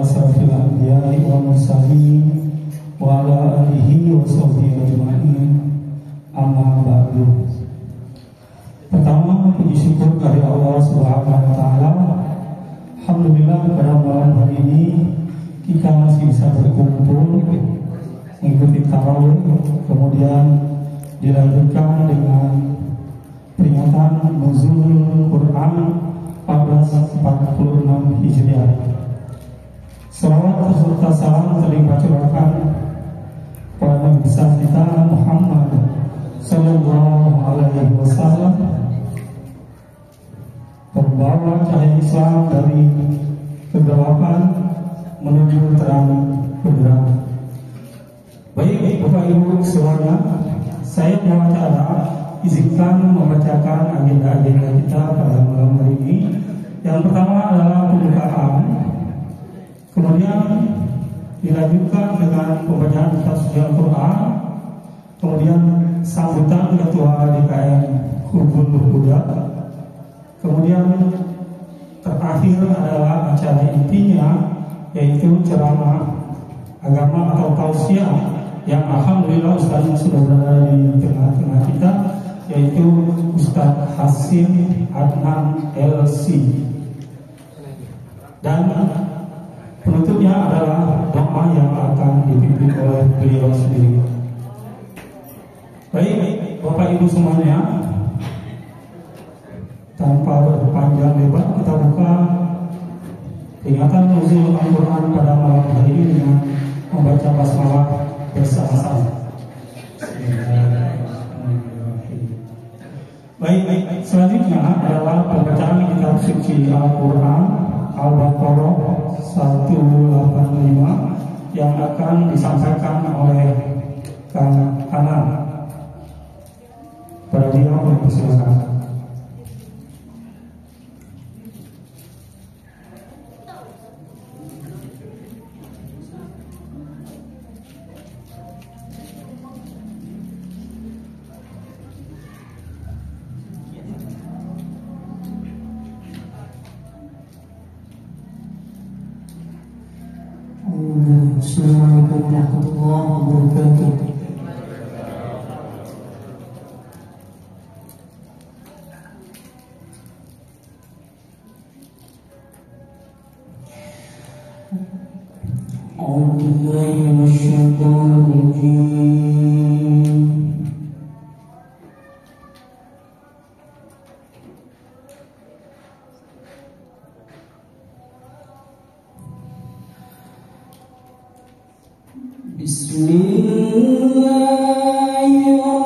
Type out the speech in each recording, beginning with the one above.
asrafil anbiya'i wal mursalin wa ala alihi wa sahbihi ajma'in. Amma ba'du. Pertama, puji syukur kepada Allah Subhanahu wa taala. Alhamdulillah pada malam hari ini kita masih bisa berkumpul mengikuti tarawih, kemudian dilanjutkan dengan peringatan nuzul Quran 1446 Hijriah. Salawat serta salam terlimpah-curahkan pada Nabi besar kita Muhammad Sallallahu Alaihi Wasallam, pembawa cahaya Islam dari kegelapan menuju terang benderang. Baik Bapak Ibu semuanya, saya mohon izinkan membacakan agenda-agenda kita pada malam hari ini. Yang pertama adalah pembukaan, kemudian dilanjutkan dengan pembacaan kitab suci Al-Quran, kemudian sambutan Ketua DKM Hubul Huda, kemudian terakhir adalah acara intinya, yaitu ceramah agama atau tausiah yang alhamdulillah Ustaz yang sudah berada di tengah-tengah kita, yaitu Ustaz Hasim Adnan LC, dan penutupnya adalah doa yang akan dipimpin oleh beliau sendiri. Baik Bapak Ibu semuanya, tanpa berpanjang lebar kita buka peringatan nuzul Al-Quran pada malam hari ini dengan membaca basmalah bersama-sama. Baik, selanjutnya adalah pembacaan kitab suci Al-Quran Al-Baqarah 185 yang akan disampaikan oleh Kang Kanan. Pada dia mempersilakan. Assalamualaikum warahmatullahi wabarakatuh. أعوذ بالله من الشيطان الرجيم. بسم الله الرحمن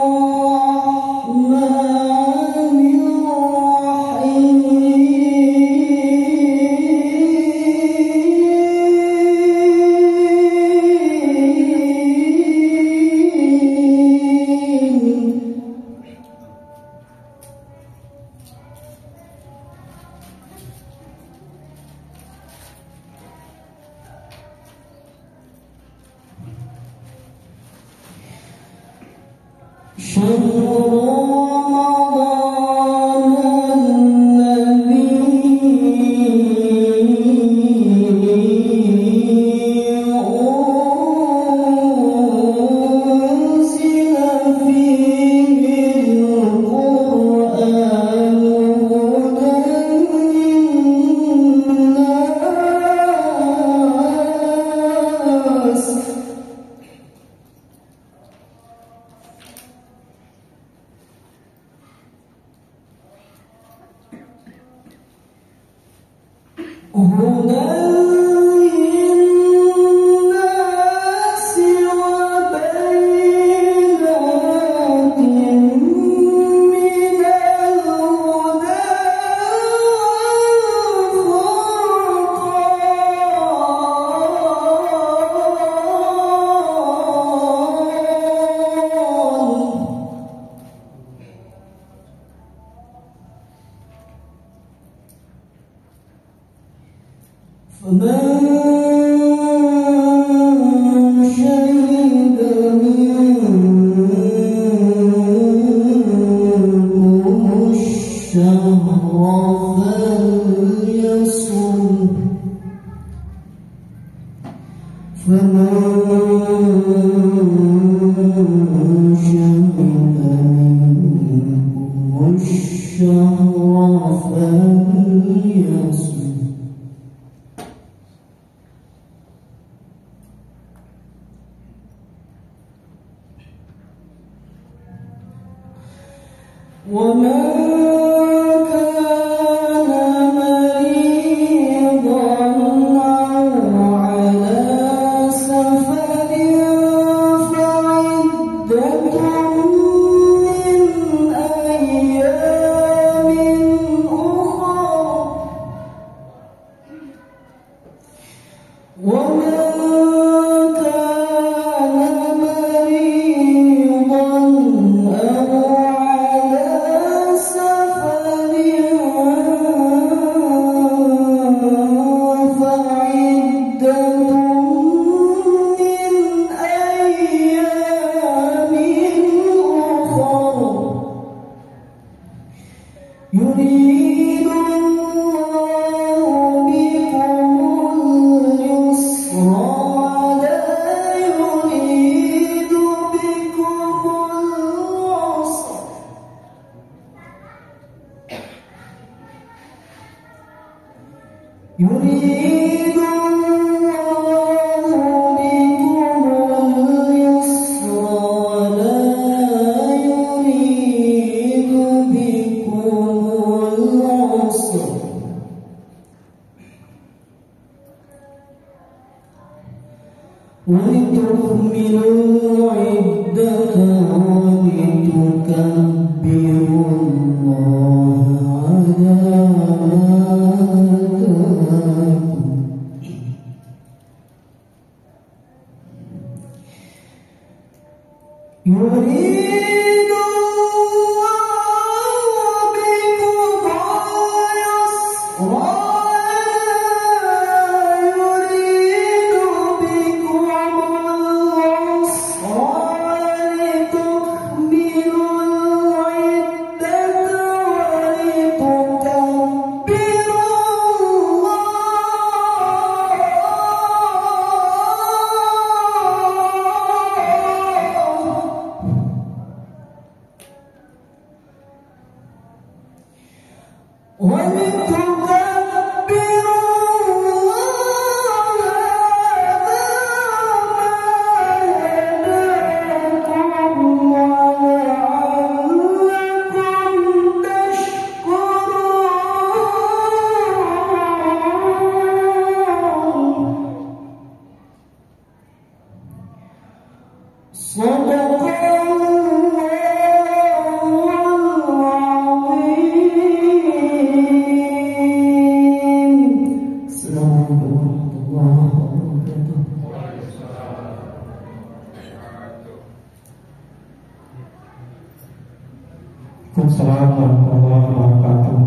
Assalamualaikum warahmatullahi wabarakatuh.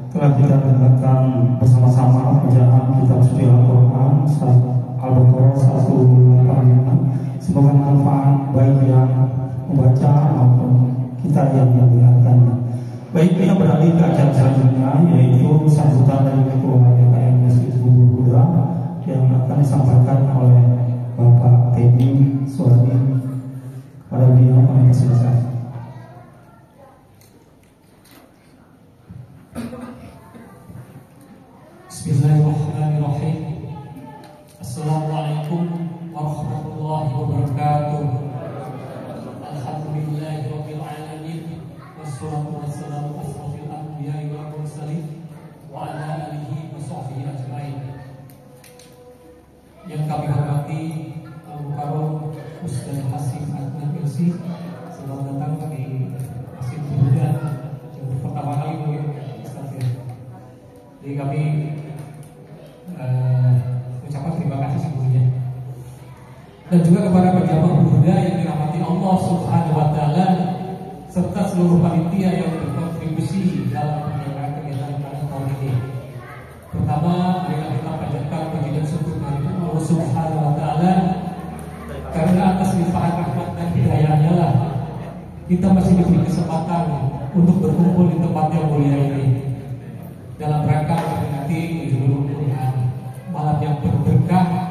Telah kita dengarkan bersama-sama bacaan kitab suci Al-Quran Al-Baqarah 185. Semoga manfaat baik yang membaca maupun kita yang mendengarkan. Baik, kita beralih ke acara selanjutnya, yaitu sambutan dari Ketua DKM Masjid Bubur Buddha yang akan disampaikan oleh Bapak Teddy Suwadi. Pada beliau kami persilakan. Bismillahirrahmanirrahim. Assalamualaikum warahmatullahi wabarakatuh. Alhamdulillahirabbil alamin. Wassalatu wassalamu ala asrofil anbiya'i wal mursalin wa ala alihi wa sahbihi ajmain. Yang kami hormati Al-Mukarram Ustaz Hasim Adnan Ilsi, selamat datang di Masjid Buddha yang pertama kali mungkin Ustaz ya. Jadi kami ucapan terima kasih sebelumnya, dan juga kepada pejabat Buddha yang dirahmati Allah Subhanahu wa Ta'ala serta seluruh panitia yang berkontribusi dalam penyelenggaraan kegiatan pada tahun ini. Pertama, marilah kita panjatkan puji dan syukur kepada Allah Subhanahu wa Ta'ala karena atas limpahan rahmat dan hidayahnya lah kita masih diberi kesempatan untuk berkumpul di tempat yang mulia ini dalam rangka memperingati Idul Quran, malam yang berberkah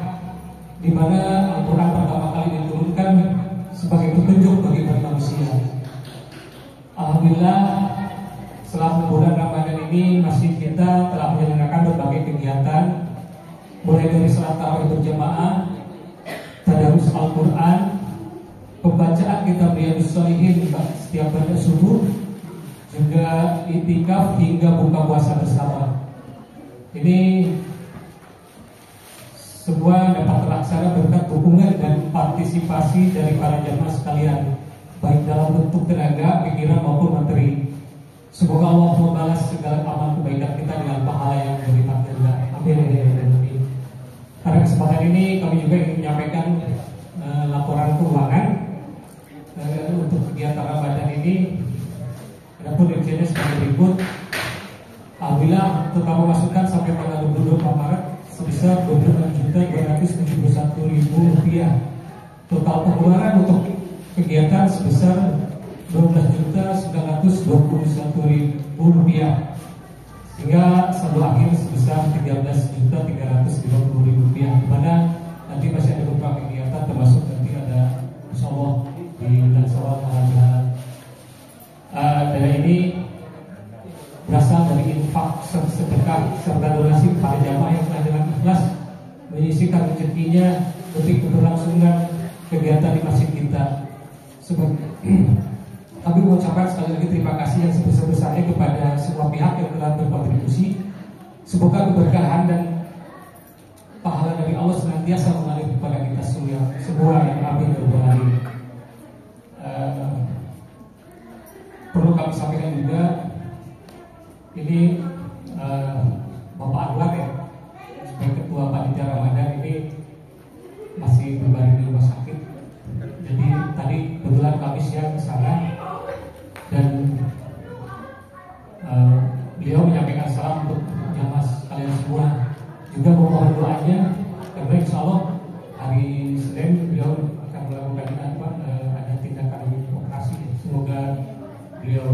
di mana Al-Quran pertama kali diturunkan sebagai petunjuk bagi manusia. Alhamdulillah, selama bulan Ramadan ini masjid kita telah menyelenggarakan berbagai kegiatan, mulai dari salat tarawih berjamaah, tadarus Al-Quran, pembacaan kitab Riyadhus Shalihin setiap pada subuh, juga itikaf hingga buka puasa bersama. Ini semua dapat terlaksana berkat dukungan dan partisipasi dari para jamaah sekalian, baik dalam bentuk tenaga, pikiran maupun materi. Semoga Allah membalas segala amal kebaikan kita dengan pahala yang berlipat ganda. Amin. Pada kesempatan ini kami juga ingin menyampaikan laporan keuangan untuk kegiatan Ramadan ini. Adapun rinciannya sebagai berikut. Alhamdulillah, total pemasukan sampai tanggal 22 Maret sebesar Rp26.271.000. Total pengeluaran untuk kegiatan sebesar Rp12.921.000, sehingga saldo akhir sebesar Rp13.350.000, di mana nanti masih ada beberapa kegiatan, termasuk nanti ada insyaallah di bulan Syawal dana ini berasal dari infak, sedekah serta donasi kepada jamaah yang telah dengan ikhlas menyisihkan rezekinya untuk keberlangsungan kegiatan di masjid kita. Kami mengucapkan sekali lagi terima kasih yang sebesar-besarnya kepada semua pihak yang telah berkontribusi. Semoga keberkahan dan pahala dari Allah senantiasa mengalir kepada kita semua yang amin ya rabbal alamin. Perlu kami sampaikan juga, ini Bapak Anwar ya, sebagai Ketua Panitia Ramadan ini masih berbaring di rumah sakit. Jadi tadi kebetulan kami siang ke sana dan beliau menyampaikan salam untuk jamaah kalian semua. Juga memohon doanya karena insya Allah hari Senin beliau akan melakukan ada tindakan operasi. Semoga beliau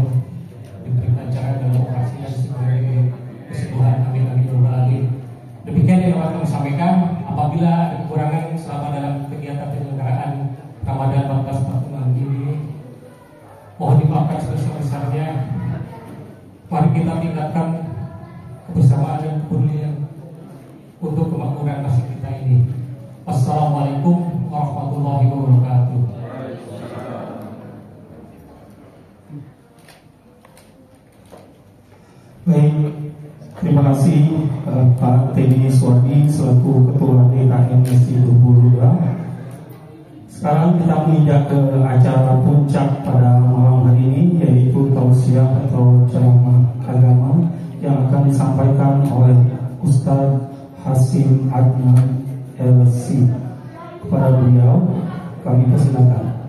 diberikan cara dalam operasi dan sebagai kesembuhan. Amin amin ya rabbal alamin. Demikian yang dapat kami sampaikan. Apabila ada kekurangan selama dalam kegiatan penyelenggaraan Ramadan 1440 ini, mohon dimaafkan sebesar-besarnya. Mari kita tingkatkan kebersamaan dan kepedulian untuk kemakmuran masjid kita ini. Wassalamualaikum warahmatullahi wabarakatuh. Baik, terima kasih Pak Teddy Suwardi selaku Ketua DKM Masjid Lubuluga. Sekarang kita menginjak ke acara puncak pada malam hari ini, yaitu tausiah atau ceramah agama yang akan disampaikan oleh Ustadz Hasim Adnan LC. Kepada beliau kami persilakan.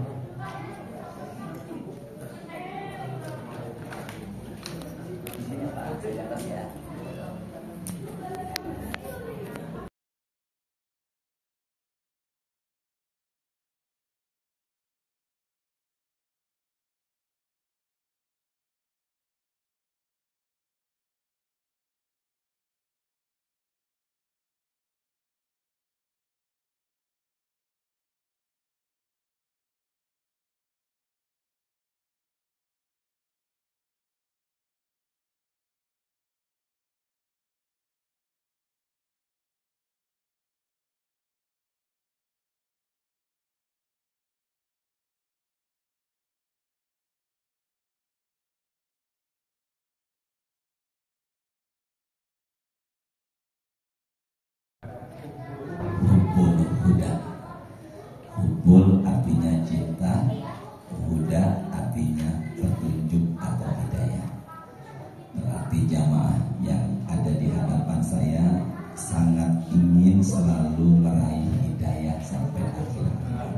Hubbul huda. Hubbul artinya cinta, huda artinya petunjuk atau hidayah. Berarti jamaah yang ada di hadapan saya sangat ingin selalu meraih hidayah sampai akhir hayat.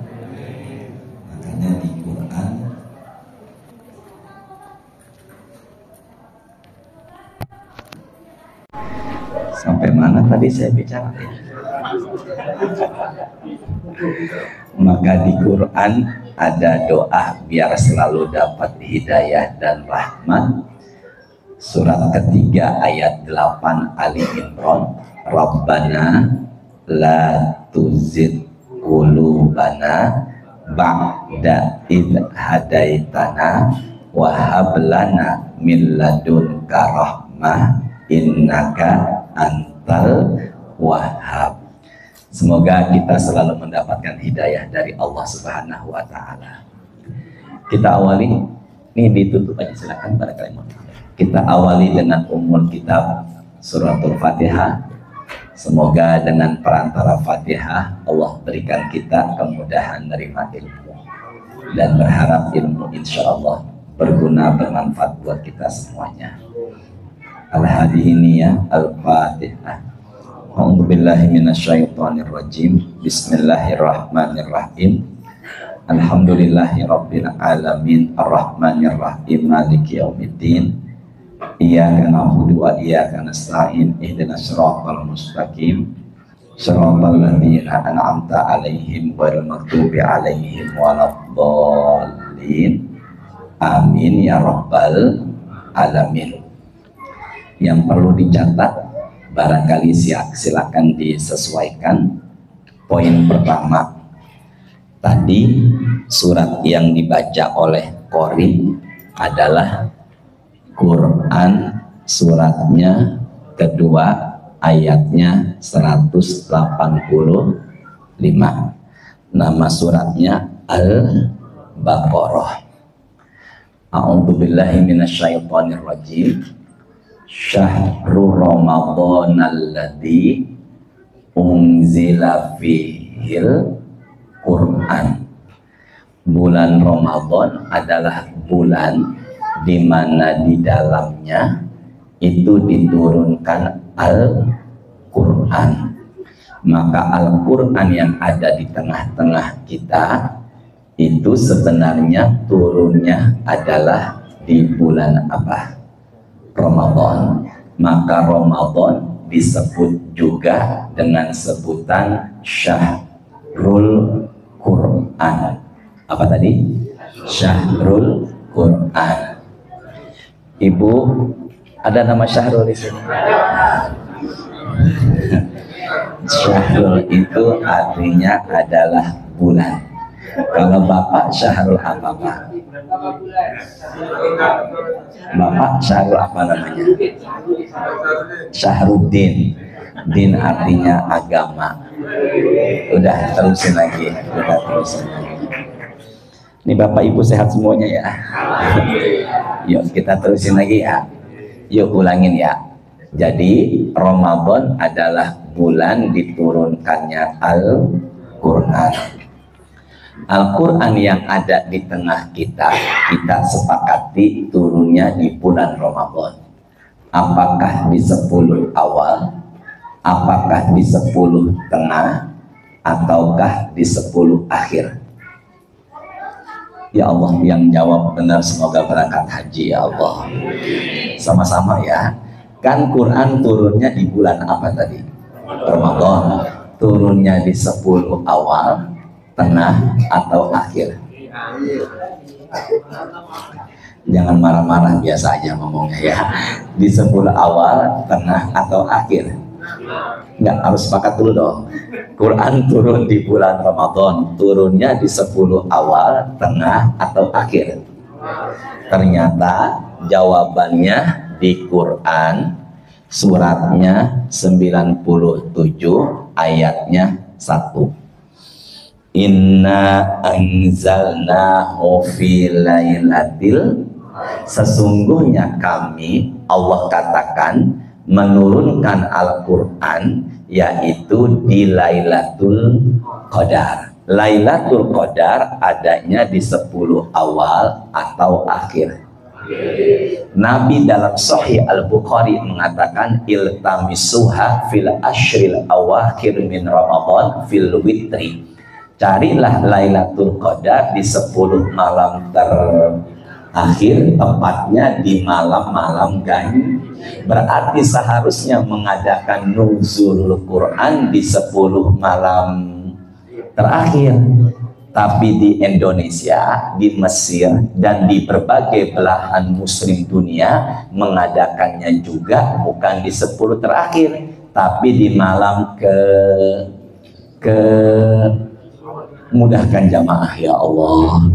Makanya di Quran sampai mana tadi saya bicara ya? Maka di Quran ada doa biar selalu dapat hidayah dan rahmat. Surat ketiga ayat 8 Ali Imran, Rabbana la tuzigh qulubana ba'da id hadaitana wa hab lana min ladunka rahmah innaka antal wahhab. Semoga kita selalu mendapatkan hidayah dari Allah Subhanahu wa taala. Kita awali, ini ditutup aja silakan pada kalimat. Kita awali dengan umul kitab suratul Fatihah. Semoga dengan perantara Fatihah Allah berikan kita kemudahan menerima ilmu dan berharap ilmu insya Allah berguna bermanfaat buat kita semuanya. Al-hadi ini ya Al-Fatihah. A'udzubillahi minasyaitonir rajim. Bismillahirrahmanirrahim. Alhamdulillahirabbil alamin arrahmanir rahim maliki yaumiddin. Iyyaka na'budu wa iyyaka nasta'in ihdinas siratal mustaqim siratal ladzina an'amta 'alaihim ghairil maghdubi 'alaihim waladdallin. Amin ya rabbal alamin. Yang perlu dicatat, barangkali silakan disesuaikan. Poin pertama, tadi surat yang dibaca oleh qori adalah Quran suratnya kedua ayatnya 185. Nama suratnya Al-Baqarah. A'udzubillahi minasyaitonir rajim. Syahrul Ramadan alladzi unzila fihil Quran. Bulan Ramadan adalah bulan di mana di dalamnya itu diturunkan Al-Quran. Maka Al-Quran yang ada di tengah-tengah kita itu sebenarnya turunnya adalah di bulan apa? Ramadan. Maka Ramadan disebut juga dengan sebutan Syahrul Quran. Apa tadi? Syahrul Quran. Ibu, ada nama Syahrul di sini? Syahrul itu artinya adalah bulan. Kalau Bapak Syahrul apa Pak? Bapak Syahrul apa namanya? Syahruddin. Din artinya agama. Udah terusin lagi. Ini Bapak Ibu sehat semuanya ya. Yuk kita terusin lagi ya. Yuk ulangin ya. Jadi Ramadan adalah bulan diturunkannya Al-Quran. Al-Quran yang ada di tengah kita, kita sepakati turunnya di bulan Ramadan. Apakah di 10 awal, apakah di 10 tengah, ataukah di 10 akhir? Ya Allah, yang jawab benar semoga berangkat haji ya Allah. Sama-sama ya. Kan Quran turunnya di bulan apa tadi? Ramadan. Turunnya di 10 awal, tengah, atau akhir? Jangan marah-marah, biasa aja ngomongnya ya. Di 10 awal, tengah, atau akhir? Nggak, harus sepakat dulu dong. Quran turun di bulan Ramadan, turunnya di 10 awal, tengah, atau akhir? Ternyata jawabannya di Quran suratnya 97 ayatnya 1. Inna anzalnahu fi lailatil, sesungguhnya kami, Allah katakan, menurunkan Al-Quran yaitu di Lailatul Qadar. Lailatul Qadar adanya di 10 awal atau akhir. Nabi dalam Sahih Al-Bukhari mengatakan iltamisuha fil ashril awakhir min Ramadan fil witri. Carilah Lailatul Qadar di 10 malam terakhir, tepatnya di malam-malam ganjil. Berarti seharusnya mengadakan nuzul Quran di 10 malam terakhir. Tapi di Indonesia, di Mesir, dan di berbagai belahan muslim dunia mengadakannya juga bukan di 10 terakhir, tapi di malam ke Mudahkan jamaah ya Allah.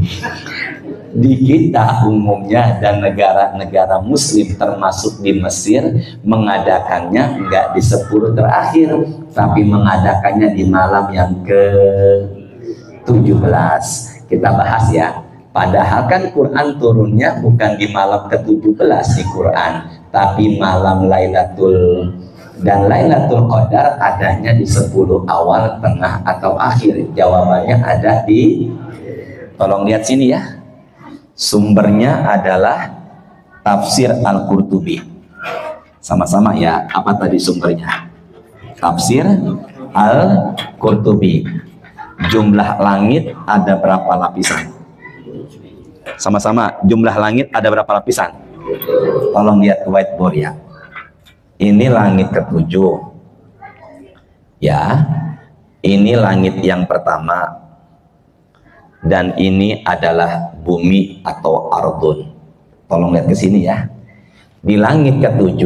Di kita umumnya dan negara-negara muslim termasuk di Mesir mengadakannya enggak di 10 terakhir, tapi mengadakannya di malam yang ke-17. Kita bahas ya. Padahal kan Quran turunnya bukan di malam ke-17 di Quran, tapi malam Lailatul, dan Lailatul Qadar adanya di 10 awal, tengah atau akhir. Jawabannya ada di, tolong lihat sini ya. Sumbernya adalah Tafsir Al-Qurtubi. Sama-sama ya, apa tadi sumbernya? Tafsir Al-Qurtubi. Jumlah langit ada berapa lapisan? Sama-sama, jumlah langit ada berapa lapisan? Tolong lihat ke whiteboard ya. Ini langit ke-7. Ya, ini langit yang pertama. Dan ini adalah bumi atau ardun. Tolong lihat ke sini ya. Di langit ke-7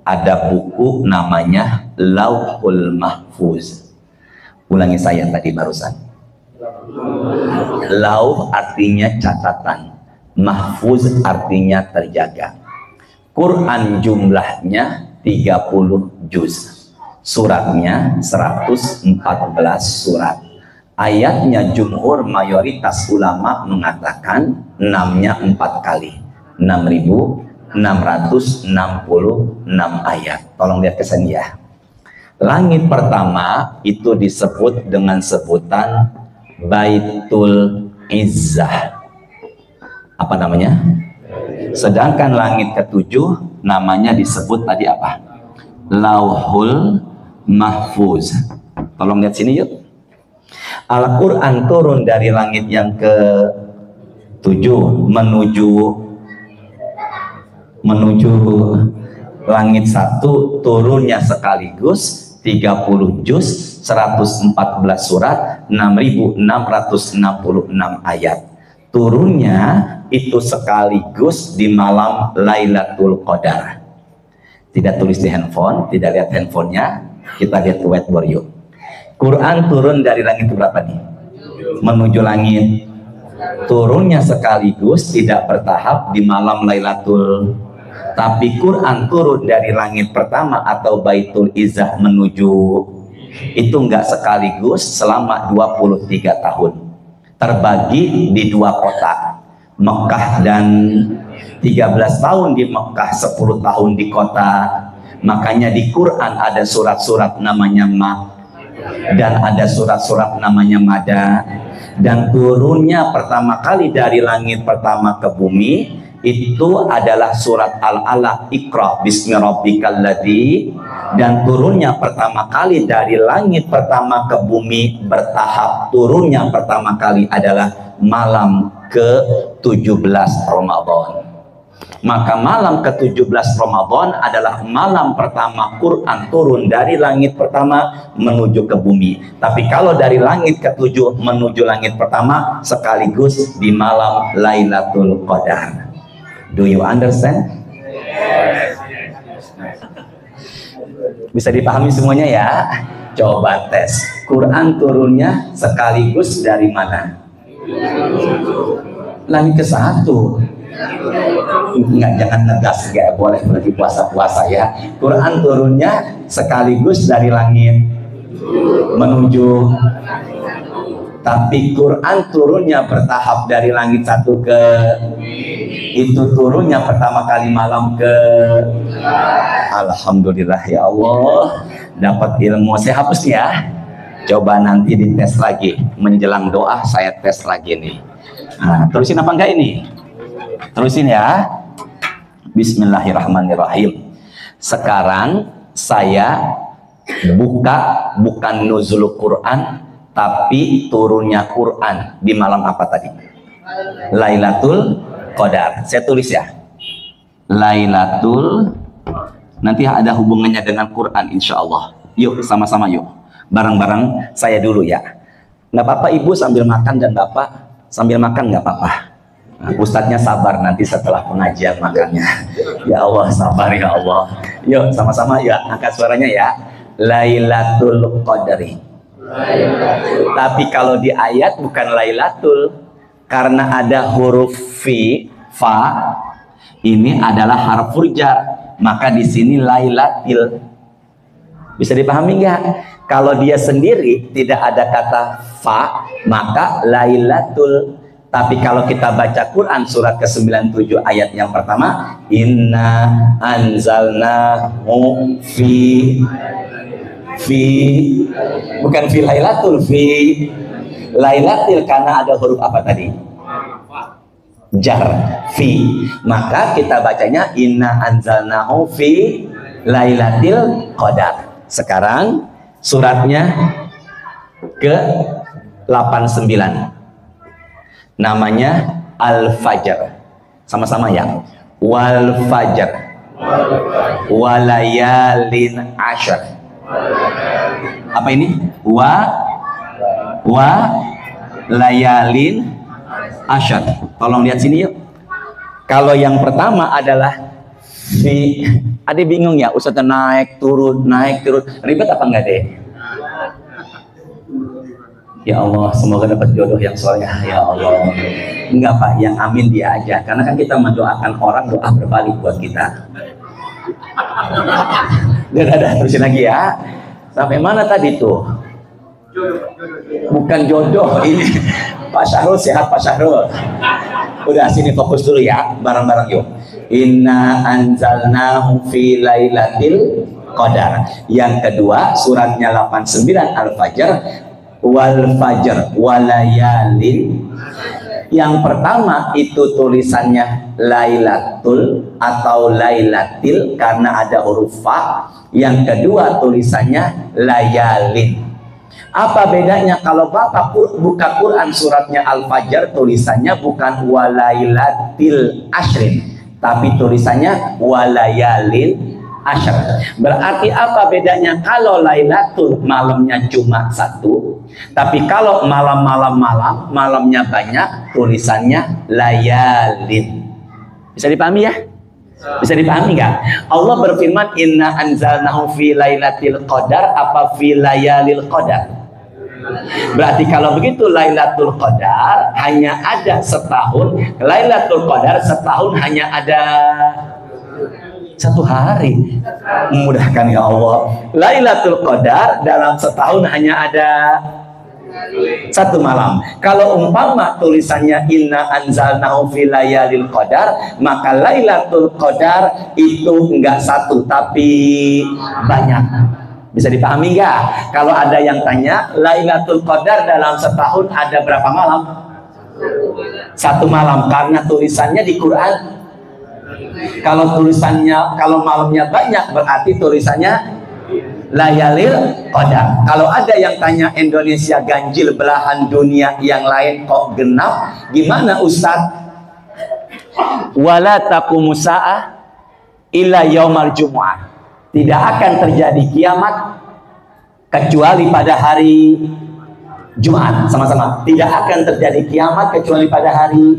ada buku namanya Lauhul Mahfuz. Ulangi saya tadi barusan. Lauh artinya catatan, mahfuz artinya terjaga. Quran jumlahnya 30 juz. Suratnya 114 surat. Ayatnya jumhur mayoritas ulama mengatakan 6-nya 4 kali, 6.666 ayat. Tolong lihat ke sini ya. Langit pertama itu disebut dengan sebutan Baitul Izzah. Apa namanya? Sedangkan langit ke-7 namanya disebut tadi apa? Lauhul Mahfuz. Tolong lihat sini yuk. Al-Quran turun dari langit yang ke-7 menuju langit 1, turunnya sekaligus 30 juz, 114 surat, 6.666 ayat. Turunnya itu sekaligus di malam Lailatul Qadar. Tidak tulis di handphone, tidak lihat handphonenya, kita lihat ke whiteboard yuk. Quran turun dari langit berapa nih? Menuju langit. Turunnya sekaligus, tidak bertahap di malam Lailatul. Tapi Quran turun dari langit pertama atau Baitul Izzah menuju, itu enggak sekaligus selama 23 tahun. Terbagi di 2 kota, Mekah dan 13 tahun di Mekah, 10 tahun di kota. Makanya di Quran ada surat-surat namanya dan ada surat-surat namanya Mada. Dan turunnya pertama kali dari langit pertama ke bumi itu adalah surat Al-Alaq, Iqra bismi rabbikal ladzi. Dan turunnya pertama kali dari langit pertama ke bumi bertahap. Turunnya pertama kali adalah malam ke-17 Ramadan. Maka malam ke-17 Ramadan adalah malam pertama Quran turun dari langit pertama menuju ke bumi. Tapi kalau dari langit ke-7 menuju langit pertama sekaligus di malam Lailatul Qadar. Do you understand? Bisa dipahami semuanya ya? Coba tes. Quran turunnya sekaligus dari mana? Langit ke-1. Enggak, jangan ngegas, enggak boleh berarti puasa-puasa ya. Quran turunnya sekaligus dari langit menuju, tapi Quran turunnya bertahap dari langit 1 ke, itu turunnya pertama kali malam ke. Alhamdulillah ya Allah, dapat ilmu. Saya hapus ya. Coba nanti dites lagi menjelang doa, saya tes lagi nih. Nah, terusin apa enggak ini? Terusin ya. Bismillahirrahmanirrahim. Sekarang saya buka bukan nuzul Quran, tapi turunnya Quran di malam apa tadi? Lailatul Qadar. Saya tulis ya. Lailatul, nanti ada hubungannya dengan Quran insya Allah. Yuk sama-sama yuk. Bareng-bareng saya dulu ya. Nggak apa-apa ibu sambil makan dan bapak sambil makan nggak apa-apa. Nah, Ustadznya sabar nanti setelah pengajian makannya. Ya Allah sabar ya Allah. Yuk sama-sama ya angkat suaranya ya. Lailatul Qadri. Tapi kalau di ayat bukan Lailatul, karena ada huruf fi, fa, ini adalah harful jar, maka di sini Lailatil. Bisa dipahami nggak? Kalau dia sendiri tidak ada kata fa, maka Lailatul. Tapi kalau kita baca Quran surat ke-97 ayat yang pertama, inna anzalnahu fi, bukan fi Lailatul, fi Lailatil, karena ada huruf apa tadi? Jar, fi. Maka kita bacanya inna anzalnahu fi Lailatil Qadar. Sekarang suratnya ke 89, namanya Al-Fajr. Sama-sama ya. Wal Fajr walayalin ashar. Apa ini? Wa layalin ashar. Tolong lihat sini yuk. Kalau yang pertama adalah fi, ada bingung ya, Ustaz naik turun. Ribet apa enggak deh? Ya Allah, semoga dapat jodoh yang soleh. Ya Allah. Enggak Pak, yang amin dia aja. Karena kan kita mendoakan orang, doa berbalik buat kita. Dan ada terusin lagi ya. Sampai mana tadi tuh? Bukan jodoh ini. Pak Syahrul sehat, Pak Syahrul. Udah sini fokus dulu ya, bareng-bareng yuk. Inna anzalnahu fi lailatil qadar. Yang kedua suratnya 89 Al-Fajr, wal fajr walayalin. Yang pertama itu tulisannya Lailatul atau Lailatil karena ada huruf fa. Yang kedua tulisannya Layalin. Apa bedanya? Kalau Bapak buka Quran suratnya Al-Fajr, tulisannya bukan walailatil ashrin, tapi tulisannya walayalin ashar. Berarti apa bedanya? Kalau Lailatul malamnya cuma satu, tapi kalau malamnya banyak, tulisannya layalin. Bisa dipahami ya? Bisa dipahami nggak? Allah berfirman inna anzalnahu fi lailatil qadar apa fi layalil qadar. Berarti kalau begitu Lailatul Qadar hanya ada setahun, Lailatul Qadar setahun hanya ada satu hari. Memudahkan ya Allah. Lailatul Qadar dalam setahun hanya ada satu malam. Kalau umpama tulisannya inna anzalnahu fi layalil qadar, maka Lailatul Qadar itu enggak satu tapi banyak. Bisa dipahami nggak? Kalau ada yang tanya Lailatul Qadar dalam setahun ada berapa malam? Satu malam, karena tulisannya di Quran. Kalau malamnya banyak berarti tulisannya Layalil Qadar. Kalau ada yang tanya Indonesia ganjil, belahan dunia yang lain kok genap, gimana Ustaz? Wala taqumus saah illa yaumal jumu'ah. Tidak akan terjadi kiamat kecuali pada hari Jumat. Sama-sama. Tidak akan terjadi kiamat kecuali pada hari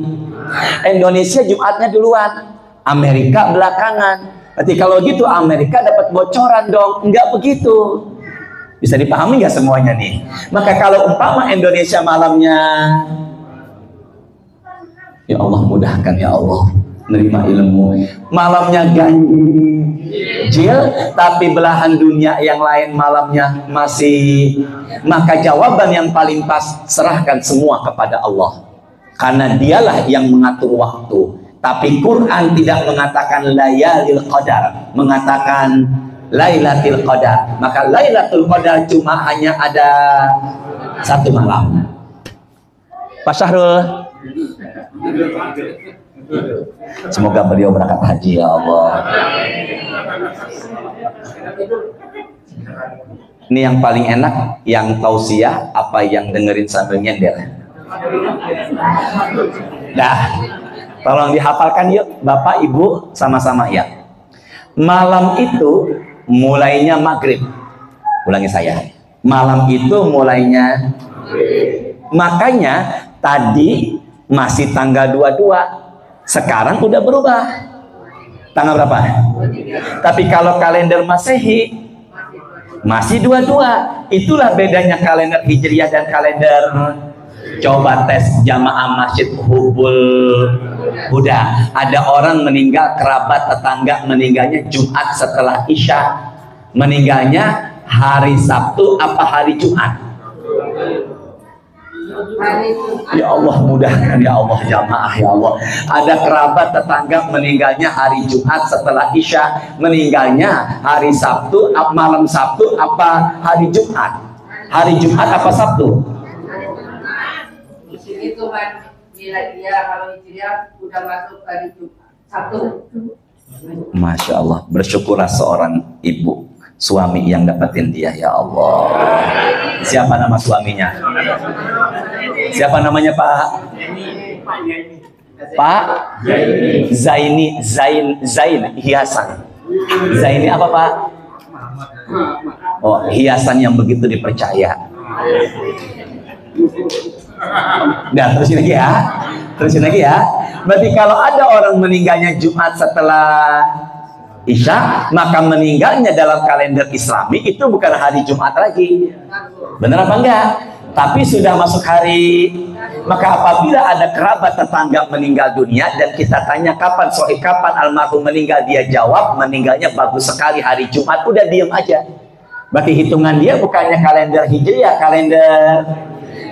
Indonesia. Jumatnya duluan, Amerika belakangan. Berarti kalau gitu Amerika dapat bocoran dong. Enggak begitu. Bisa dipahami nggak semuanya nih? Ganjil. Maka kalau umpama Indonesia malamnya, ya Allah mudahkan ya Allah, nerima ilmu, malamnya ganjil tapi belahan dunia yang lain malamnya masih, maka jawaban yang paling pas, serahkan semua kepada Allah, karena dialah yang mengatur waktu. Tapi Quran tidak mengatakan layalil qadar, mengatakan Lailatul Qadar. Maka Lailatul Qadar cuma hanya ada satu malam. Pak Syahrul, semoga beliau berangkat haji ya Allah. Ini yang paling enak, yang tausiah apa yang dengerin sambil nyender? Dah, tolong dihafalkan yuk Bapak Ibu sama-sama ya. Malam itu mulainya maghrib. Ulangi saya. Malam itu mulainya. Makanya tadi masih tanggal 22. Sekarang udah berubah. Tanggal berapa? Tapi kalau kalender Masehi Masih dua-dua. Itulah bedanya kalender Hijriah dan kalender. Coba tes jamaah Masjid Hubul Huda. Ada orang meninggal, kerabat tetangga meninggalnya Jumat setelah Isya. Meninggalnya hari Sabtu apa hari Jumat? Ya Allah, mudahkan ya Allah jamaah ya Allah. Ada kerabat tetangga meninggalnya hari Jumat setelah Isya. Meninggalnya hari Sabtu, malam Sabtu apa hari Jumat? Hari Jumat apa Sabtu? Itu kan nilai dia kalau Hijriah udah masuk hari Jumat Sabtu. Masya Allah, bersyukurlah seorang ibu suami yang dapetin dia ya Allah. Siapa nama suaminya? Siapa namanya Pak? Pak Zaini Zain Hiasan. Zaini apa Pak? Oh, hiasan yang begitu dipercaya. Nah, terusin lagi ya. Terusin lagi ya. Berarti kalau ada orang meninggalnya Jumat setelah Isya, maka meninggalnya dalam kalender Islami itu bukan hari Jumat lagi. Benar apa enggak? Tapi sudah masuk hari. Maka apabila ada kerabat tetangga meninggal dunia dan kita tanya kapan almarhum meninggal, dia jawab meninggalnya bagus sekali hari Jumat, udah diem aja. Berarti hitungan dia bukannya kalender Hijriah, kalender.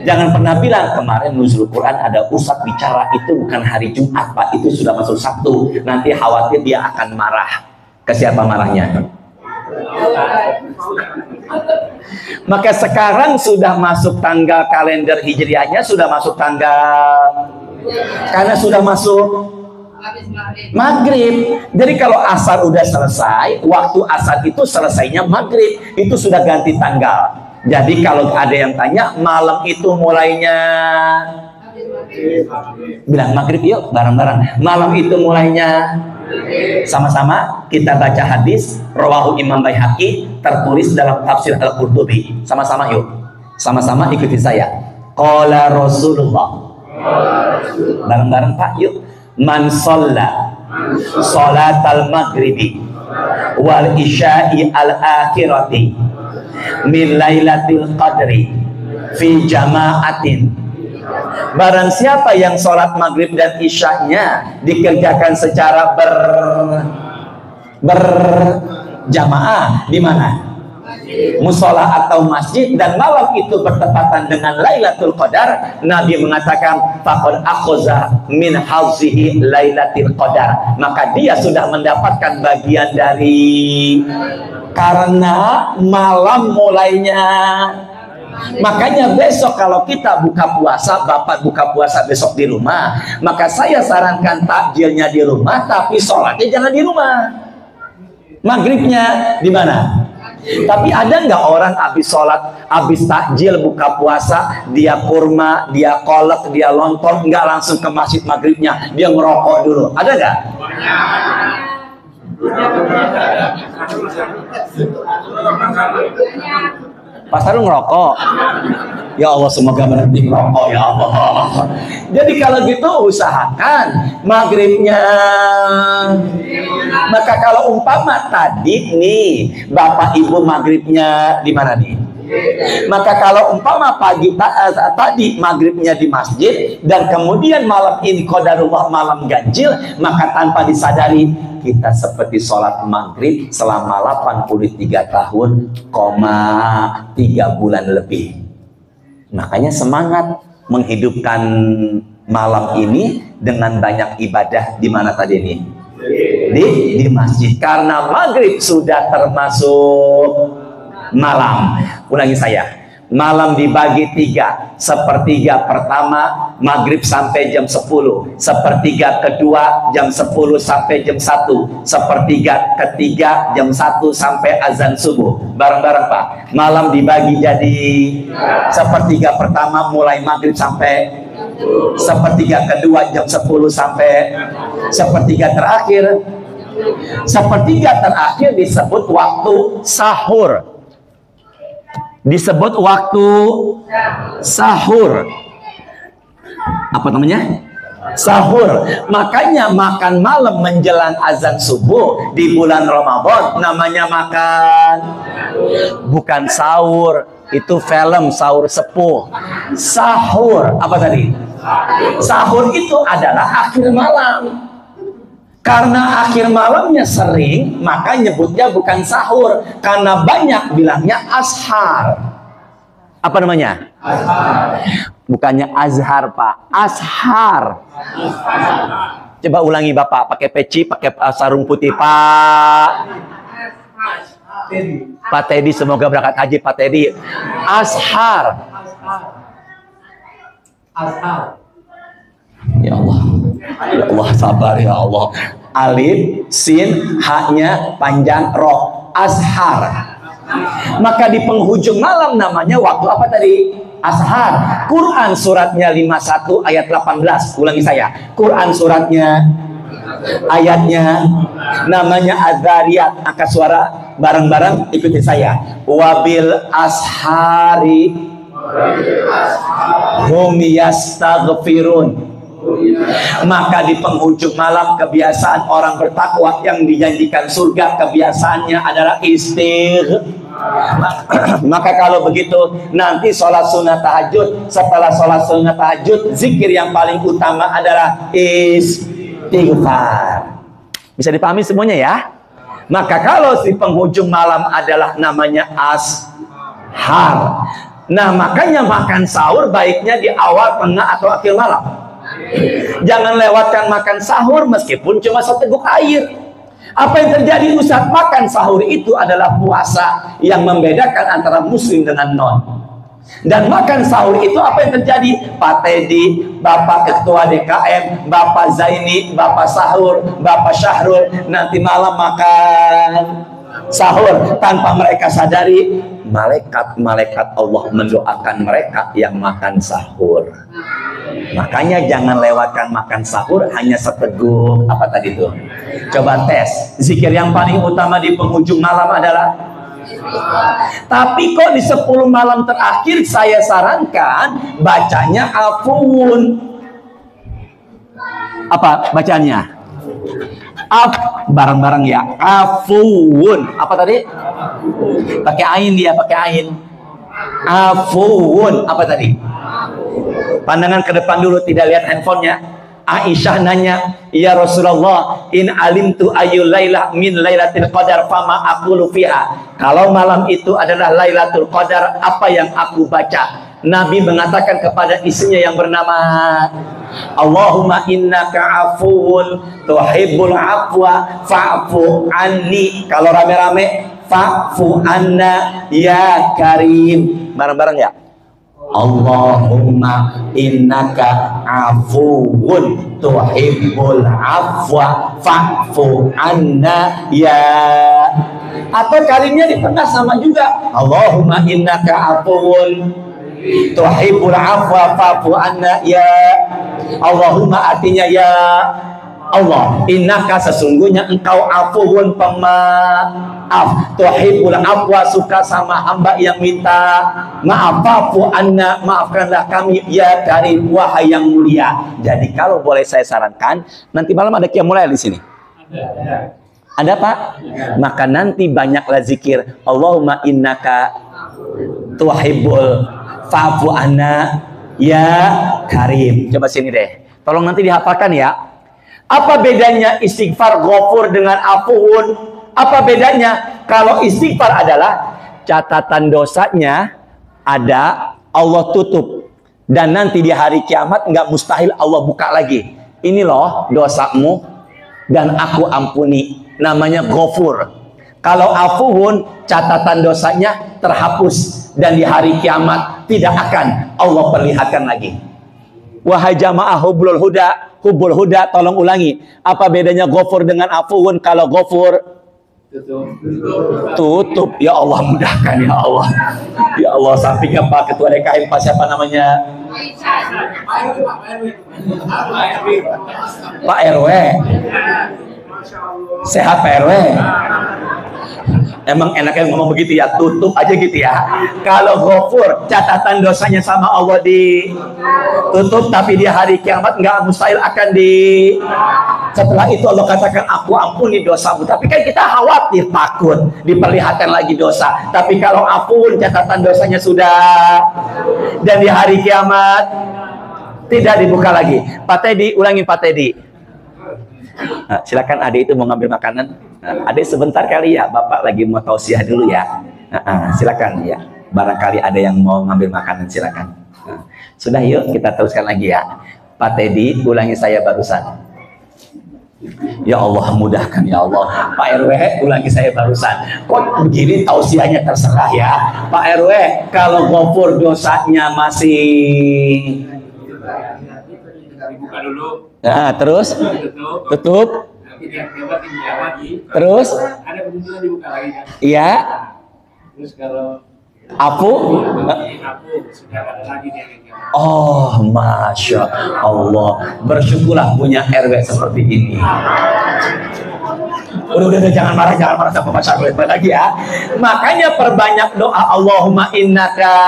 Jangan pernah bilang kemarin nuzul Quran ada ustadz bicara itu bukan hari Jumat Pak, itu sudah masuk Sabtu. Nanti khawatir dia akan marah. Ke siapa marahnya? Maka sekarang sudah masuk tanggal kalender Hijriahnya, sudah masuk tanggal, karena sudah masuk maghrib. Jadi kalau asar udah selesai, waktu asar itu selesainya maghrib, itu sudah ganti tanggal. Jadi kalau ada yang tanya malam itu mulainya, bilang maghrib yuk bareng-bareng. Malam itu mulainya, sama-sama kita baca hadis rawahu Imam Baihaqi tertulis dalam tafsir Al-Qurtubi. Sama-sama yuk, sama-sama ikuti saya. Qala Rasulullah, bareng-bareng Pak yuk. Man sholla sholatal maghribi wal isya'i al akhirati min lailatul qadri fi jama'atin. Barang siapa yang sholat maghrib dan isyaknya dikerjakan secara berjamaah di mana? Musola atau masjid, dan malam itu bertepatan dengan Lailatul Qadar, Nabi mengatakan faqad akhoza min hauzihi Lailatul Qadar, maka dia sudah mendapatkan bagian dari, karena malam mulainya. Makanya besok kalau kita buka puasa, Bapak buka puasa besok di rumah, maka saya sarankan takjilnya di rumah, tapi sholatnya jangan di rumah. Maghribnya di mana? Tapi ada nggak orang habis sholat, habis takjil buka puasa, dia kurma, dia kolak, dia lontong, nggak langsung ke masjid maghribnya, dia ngerokok dulu? Ada nggak? Pasar ngerokok. Ya Allah, semoga berhenti ngerokok ya Allah. Jadi kalau gitu usahakan maghribnya. Maka kalau umpama tadi nih Bapak Ibu maghribnya di mana nih? Maka kalau umpama tadi maghribnya di masjid dan kemudian malam ini qadarullah malam ganjil, maka tanpa disadari kita seperti sholat maghrib selama 83 tahun, 3 bulan lebih. Makanya semangat menghidupkan malam ini dengan banyak ibadah. Di mana tadi ini? Di masjid. Karena maghrib sudah termasuk malam. Ulangi saya. Malam dibagi 3. Sepertiga pertama maghrib sampai jam 10. Sepertiga kedua jam 10 sampai jam 1. Sepertiga ketiga jam 1 sampai azan subuh. Bareng-bareng Pak. Malam dibagi jadi sepertiga pertama mulai maghrib sampai sepertiga kedua jam 10 sampai sepertiga terakhir. Sepertiga terakhir disebut waktu sahur. Disebut waktu sahur. Apa namanya? Sahur. Makanya makan malam menjelang azan subuh di bulan Ramadan namanya makan, bukan sahur. Itu film Sahur Sepuh. Sahur apa tadi? Sahur itu adalah akhir malam. Karena akhir malamnya sering, maka nyebutnya bukan sahur. Karena banyak bilangnya ashar. Apa namanya? Ashar. Bukannya azhar, Pak. Ashar. Coba ulangi, Bapak. Pakai peci, pakai sarung putih, Pak. Pak Teddy, semoga berangkat haji, Pak Teddy. Ashar. Ya Allah. Ya Allah, sabar ya Allah. Alif, sin, haknya panjang, roh. Ashar. Maka di penghujung malam namanya waktu apa tadi? Ashar. Quran suratnya 51 ayat 18. Ulangi saya. Quran suratnya, ayatnya namanya Az-Zariyat. Angkat suara bareng-bareng, ikuti saya. Wabil ashari hum yastaghfirun. Maka di penghujung malam kebiasaan orang bertakwa yang dijanjikan surga, kebiasaannya adalah Maka kalau begitu nanti sholat sunnah tahajud, setelah sholat sunnah tahajud zikir yang paling utama adalah istighfar. Bisa dipahami semuanya ya? Maka kalau di penghujung malam adalah namanya ashar. Nah makanya makan sahur baiknya di awal, tengah atau akhir malam. Jangan lewatkan makan sahur meskipun cuma seteguk air. Apa yang terjadi Ustaz? Makan sahur itu adalah puasa yang membedakan antara muslim dengan non. Dan makan sahur itu apa yang terjadi? Pak Teddy, Bapak Ketua DKM, Bapak Zaini, Bapak Sahur, Bapak Syahrul nanti malam makan sahur tanpa mereka sadari. Malaikat-malaikat Allah mendoakan mereka yang makan sahur. Makanya jangan lewatkan makan sahur hanya seteguk. Apa tadi itu? Coba tes. Zikir yang paling utama di penghujung malam adalah, tapi kok di 10 malam terakhir saya sarankan bacanya afun. Apa bacanya? Bareng-bareng ya. Afun. Apa tadi? Pakai ain dia, pakai ain. Afun. Apa tadi? Pandangan ke depan dulu, tidak lihat handphonenya. Aisyah nanya, ya Rasulullah, in alimtu ayu lailah min lailatul qadar fama aqulu fiha. Kalau malam itu adalah Lailatul Qadar, apa yang aku baca? Nabi mengatakan kepada istrinya yang bernama Allahumma innaka afuwun tuhibbul afwa fa'fu anni. Kalau rame-rame fa'fu anna ya karim. Bareng-bareng ya. Allahumma innaka afuwun tuhibbul afwa fa'fu anna ya. Atau karimnya di tengah sama juga. Allahumma innaka afuwun tuhibbul afwa fa'fu anna ya. Allahumma artinya ya Allah, innaka sesungguhnya engkau afuwun pemaaf, tuhibbul afwa suka sama hamba yang minta maaf, fa'fu anna maafkanlah kami ya karim wahai yang mulia. Jadi kalau boleh saya sarankan, nanti malam ada qiyamul lail di sini. Ada Pak? Maka nanti banyaklah zikir Allahumma innaka tuhibbul fa'fu anna ya karim. Coba sini deh. Tolong nanti dihafalkan ya. Apa bedanya istighfar ghafur dengan afuun? Apa bedanya? Kalau istighfar adalah catatan dosanya ada, Allah tutup. Dan nanti di hari kiamat nggak mustahil Allah buka lagi. Ini loh dosamu dan aku ampuni. Namanya ghafur. Kalau afuun, catatan dosanya terhapus. Dan di hari kiamat tidak akan Allah perlihatkan lagi. Wahai jamaah hubbul huda, tolong ulangi. Apa bedanya ghafur dengan afuun? Kalau ghafur tutup. Ya Allah, mudahkan ya Allah. Ya Allah, sampingnya Pak Ketua DKM, Pak siapa namanya? Pak RW. Sehat Pak RW. Emang enaknya ngomong begitu ya, tutup aja gitu ya. Kalau Ghafur, catatan dosanya sama Allah ditutup, tapi di hari kiamat nggak mustahil akan setelah itu Allah katakan aku ampuni dosamu. Tapi kan kita khawatir, takut diperlihatkan lagi dosa. Tapi kalau ampun, catatan dosanya sudah, dan di hari kiamat tidak dibuka lagi. Pak Teddy, ulangin Pak Teddy. Nah, silakan adik itu mau ngambil makanan. Nah, adik sebentar kali ya, Bapak lagi mau tausiah dulu ya. Silakan ya. Barangkali ada yang mau ngambil makanan, silakan. Sudah, yuk kita teruskan lagi ya. Pak Teddy, ulangi saya barusan. Ya Allah, mudahkan ya Allah. Pak RW, ulangi saya barusan. Kok begini tausiahnya, terserah ya. Pak RW, kalau Ghafur dosanya masih dibuka dulu. Nah, terus tutup. Terus Ada kemudian dibuka lagi kan? iya. Terus kalau Apu sudah ada lagi dia. Oh, Masya Allah. Bersyukurlah punya RW seperti ini. Udah, jangan marah sama Pak Syarul lagi ya. Makanya perbanyak doa, Allahumma innaka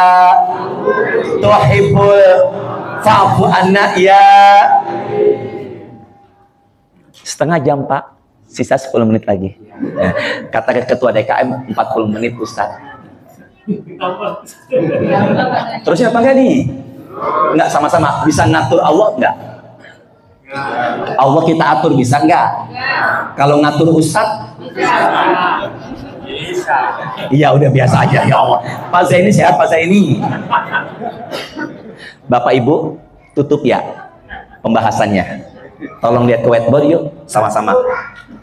tuhibbul fa'fu anna ya. Setengah jam Pak, sisa 10 menit lagi. Kata ketua DKM 40 menit Ustaz. Terusnya apa enggak nih? Enggak, sama-sama bisa ngatur Allah enggak? Allah kita atur bisa enggak? Kalau ngatur Ustaz? Bisa. Iya, udah biasa aja ya Allah. Pak Zaini sehat, Pak Zaini. Bapak Ibu tutup ya pembahasannya. Tolong lihat ke whiteboard yuk sama-sama.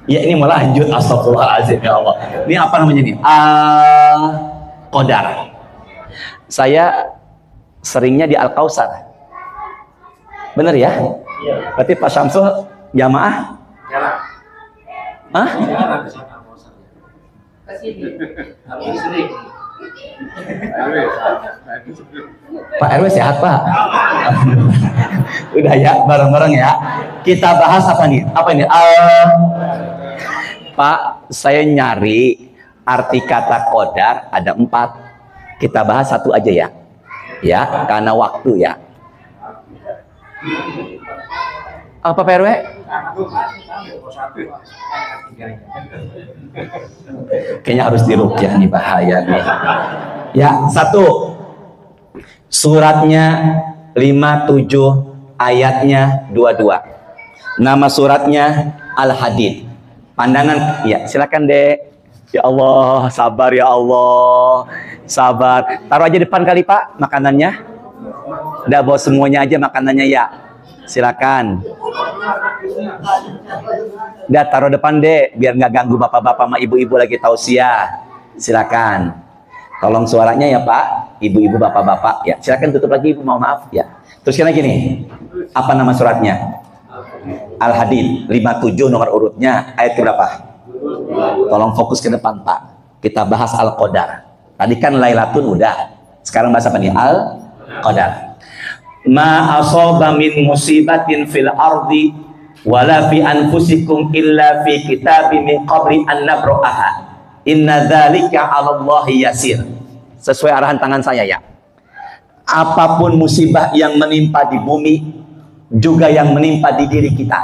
Ya ini malah lanjut, astagfirullahaladzim ya Allah. Ini apa namanya nih? Qadar. Saya seringnya di Al-Kausar. Bener ya? Berarti Pak Syamsul jamaah? Hah? Pak RW sehat Pak? Udah ya, bareng-bareng ya. Kita bahas apa nih? Apa ini? Pak, saya nyari arti kata qadar ada 4. Kita bahas satu aja ya. Ya, karena waktu ya. Apa Pak RW? Kayaknya harus diruqyah nih, bahaya nih. Ya, 1. Suratnya 57, ayatnya 22. Nama suratnya Al-Hadid. Pandangan, ya silakan Dek. Ya Allah, sabar ya Allah. Sabar. Taruh aja depan kali Pak makanannya. Udah bawa semuanya aja makanannya ya. Silakan. Udah taruh depan Dek, biar nggak ganggu bapak-bapak sama ibu-ibu lagi tausiah. Silakan. Tolong suaranya ya Pak, ibu-ibu bapak-bapak ya. Silakan tutup lagi Ibu, mohon maaf ya. Teruskan lagi nih. Apa nama suratnya? Al-Hadid 57 nomor urutnya ayat berapa? Tolong fokus ke depan Pak. Kita bahas Al-Qadar. Tadi kan Lailatun udah. Sekarang bahas apa nih? Al-Qadar. Ma asaba min musibatin fil ardi wala fi anfusikum illa fi kitabim min qabli an nabra'aha. Inna dzalika 'ala Allahi yasir. Sesuai arahan tangan saya ya. Apapun musibah yang menimpa di bumi, juga yang menimpa di diri kita.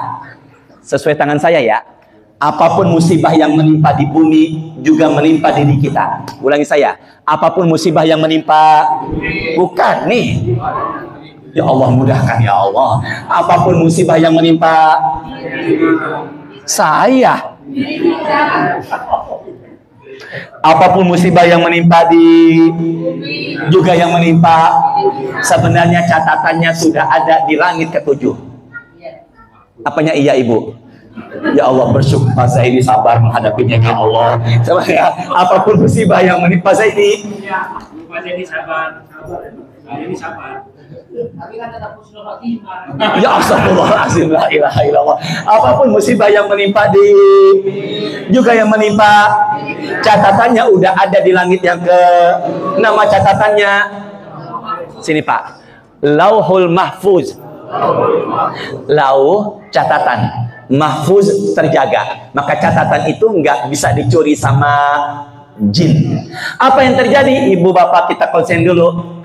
Sesuai tangan saya ya. Apapun musibah yang menimpa di bumi, juga menimpa diri kita. Ulangi saya. Apapun musibah yang menimpa, bukan nih. Ya Allah, mudahkan ya Allah. Apapun musibah yang menimpa saya. Apapun musibah yang menimpa juga yang menimpa, sebenarnya catatannya sudah ada di langit ke-7. Apanya iya Ibu? Ya Allah, bersyukur saya ini sabar menghadapinya ya Allah. Ya, apapun musibah yang menimpa saya ini. Pak Jadi sabar. Ini sabar. Tapi kan tetap husnul khotimah. Ya astagfirullahaladzim, la ilaha illallah. Apapun musibah yang menimpa juga yang menimpa, catatannya udah ada di langit yang nama catatannya sini Pak, Lauhul Mahfuz. Lauh catatan, mahfuz terjaga. Maka catatan itu nggak bisa dicuri sama jin. Apa yang terjadi? Ibu bapak kita konsen dulu.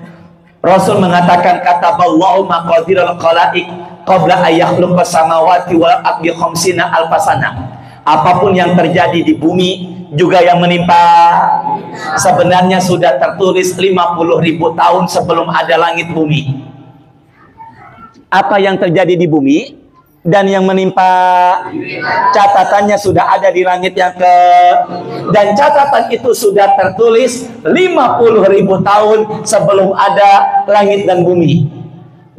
Rasul mengatakan kataballahu maqadirul khalaiq qabla ayakhluqas samawati wal ardi khamsina alfasana. Apapun yang terjadi di bumi juga yang menimpa sebenarnya sudah tertulis 50.000 tahun sebelum ada langit bumi. Apa yang terjadi di bumi dan yang menimpa catatannya sudah ada di langit yang dan catatan itu sudah tertulis 50.000 tahun sebelum ada langit dan bumi.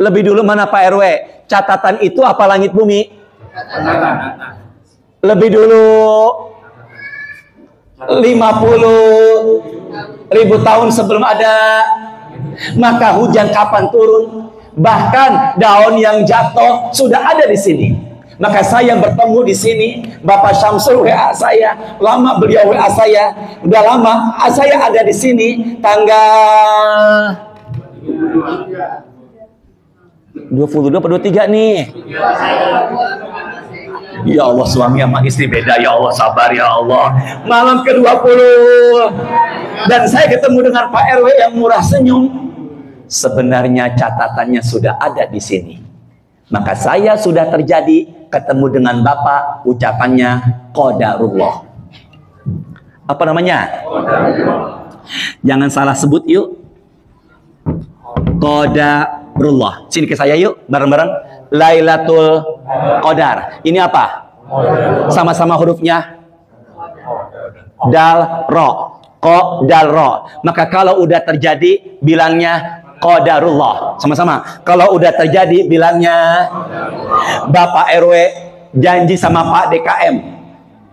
Lebih dulu mana Pak RW? Catatan itu apa langit bumi? Lebih dulu 50.000 tahun sebelum ada. Maka hujan kapan turun? Bahkan daun yang jatuh sudah ada di sini. Maka saya bertemu di sini, Bapak Syamsul WA saya, lama beliau WA saya, udah lama saya ada di sini tanggal 22 atau 23 nih. Ya Allah, suami sama istri beda, ya Allah, sabar ya Allah. Malam ke-20 dan saya ketemu dengan Pak RW yang murah senyum. Sebenarnya catatannya sudah ada di sini. Maka saya sudah terjadi ketemu dengan Bapak, ucapannya qadarullah. Apa namanya? Jangan salah sebut yuk. Qadarullah. Sini ke saya yuk, bareng-bareng. Lailatul Qadar. Ini apa? Sama-sama hurufnya dal ro. Ko dal ro. Maka kalau udah terjadi bilangnya qadarullah. Sama-sama. Kalau udah terjadi bilangnya Bapak RW janji sama Pak DKM.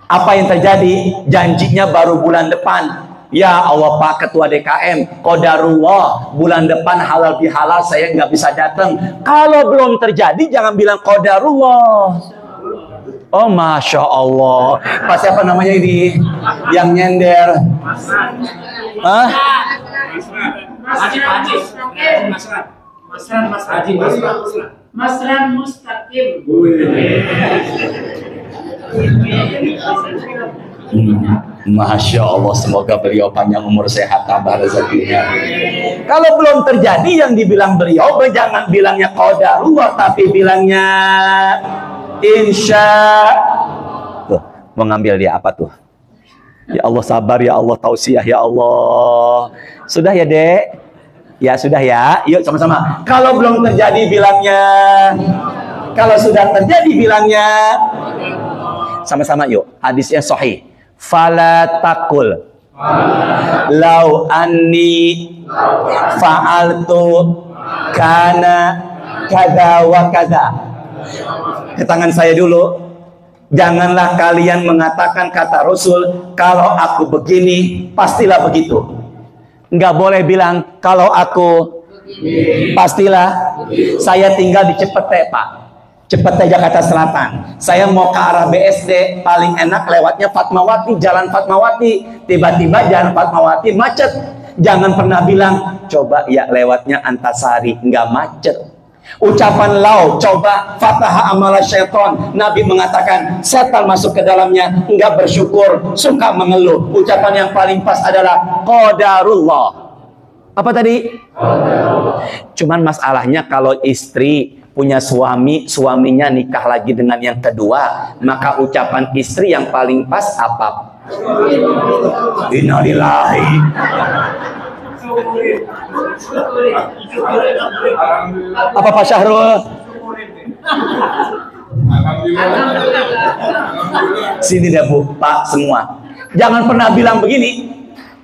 Apa yang terjadi? Janjinya baru bulan depan. Ya Allah Pak Ketua DKM, qadarullah bulan depan halal bihalal saya nggak bisa datang. Kalau belum terjadi jangan bilang qadarullah. Oh Masya Allah. Pak siapa namanya ini yang nyender? Hah? Masran Mustaqim. Masya Allah, semoga beliau panjang umur, sehat, tambah rezekinya. Kalau belum terjadi yang dibilang beliau, jangan bilangnya qadarullah, tapi bilangnya insya. Tuh, mau ngambil dia apa tuh? Ya Allah sabar, ya Allah tausiah, ya Allah. Sudah ya Dek? Ya sudah ya, yuk sama-sama. Kalau belum terjadi bilangnya, kalau sudah terjadi bilangnya, sama-sama yuk. Hadisnya sahih. Fala takul lau anni fa'altu kana kada wa kada. Ke tangan saya dulu. Janganlah kalian mengatakan kata Rasul, kalau aku begini pastilah begitu. Nggak boleh bilang kalau aku pastilah. Saya tinggal di Cepete Pak, Cepete Jakarta Selatan. Saya mau ke arah BSD, paling enak lewatnya Fatmawati, Jalan Fatmawati. Tiba-tiba Jalan Fatmawati macet. Jangan pernah bilang coba ya lewatnya Antasari, nggak macet. Ucapan lau, coba fataha amala syaiton. Nabi mengatakan setan masuk ke dalamnya, nggak bersyukur, suka mengeluh. Ucapan yang paling pas adalah qadarullah. Apa tadi? Cuman masalahnya kalau istri punya suami, suaminya nikah lagi dengan yang kedua, maka ucapan istri yang paling pas apa? Innalillahi. Apa Pak Syahrul? Sini deh Bu, Pak semua. Jangan pernah bilang begini.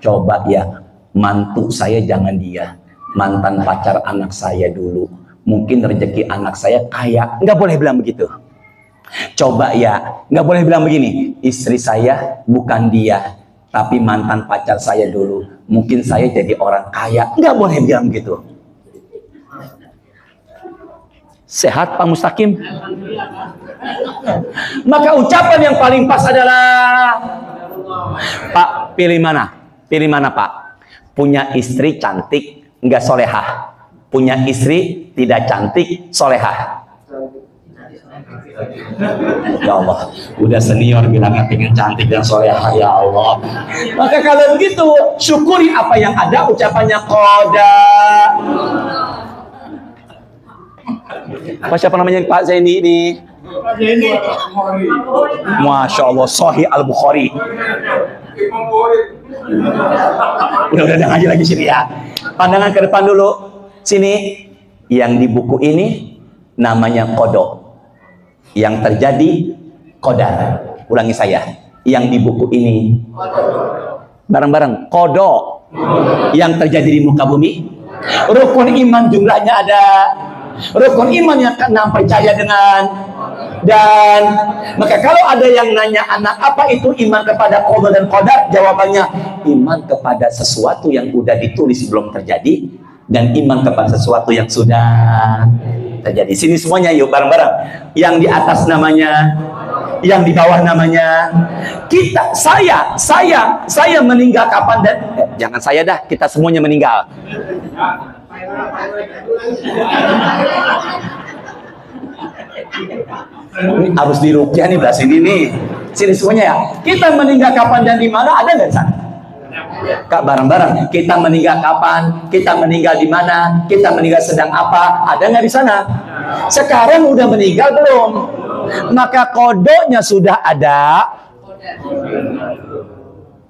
Coba ya, mantu saya jangan dia, mantan pacar anak saya dulu. Mungkin rezeki anak saya kaya. Nggak boleh bilang begitu. Coba ya, nggak boleh bilang begini. Istri saya bukan dia, tapi mantan pacar saya dulu. Mungkin saya jadi orang kaya. Nggak boleh bilang begitu. Sehat Pak Mustaqim? Maka ucapan yang paling pas adalah Pak, pilih mana? Pilih mana Pak? Punya istri cantik, nggak solehah. Punya istri tidak cantik, solehah. Ya Allah, udah senior bilangnya pengen cantik dan solehah, ya Allah. Maka kalau begitu, syukuri apa yang ada, ucapannya qada. Apa siapa namanya Pak Zaini ini? Masya Allah, Sahih Al-Bukhari. Udah ngaji lagi sini ya. Pandangan ke depan dulu. Sini. Yang di buku ini namanya kodok. Yang terjadi qadar. Ulangi saya. Yang di buku ini bareng-bareng kodok. Yang terjadi di muka bumi. Rukun iman jumlahnya ada. Rukun iman yang keenam percaya dengan. Dan maka kalau ada yang nanya anak apa itu iman kepada qada dan qadar, jawabannya iman kepada sesuatu yang sudah ditulis belum terjadi dan iman kepada sesuatu yang sudah terjadi. Sini semuanya yuk bareng-bareng. Yang di atas namanya, yang di bawah namanya. Kita, saya meninggal kapan dan jangan saya dah, kita semuanya meninggal. Ini harus diruqyah nih bahas ini nih. Sini semuanya ya. Kita meninggal kapan dan di mana, ada nggak di sana? Kak, bareng-bareng. Kita meninggal kapan? Kita meninggal di mana? Kita meninggal sedang apa? Ada nggak di sana? Sekarang udah meninggal belum? Maka kodoknya sudah ada.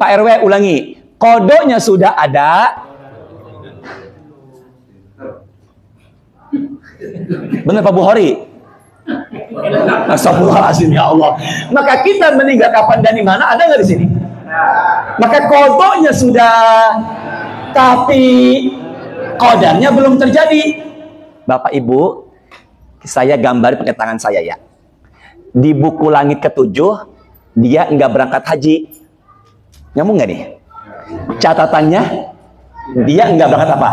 Pak RW ulangi. Kodoknya sudah ada. Benar Pak Bukhari? Astagfirullahaladzim, ya Allah. Maka kita meninggal kapan dan di mana, ada nggak di sini? Maka kodoknya sudah, tapi kodarnya belum terjadi. Bapak Ibu, saya gambar pakai tangan saya ya. Di buku langit ketujuh, dia nggak berangkat haji. Nyambung nggak nih? Catatannya, dia nggak berangkat apa?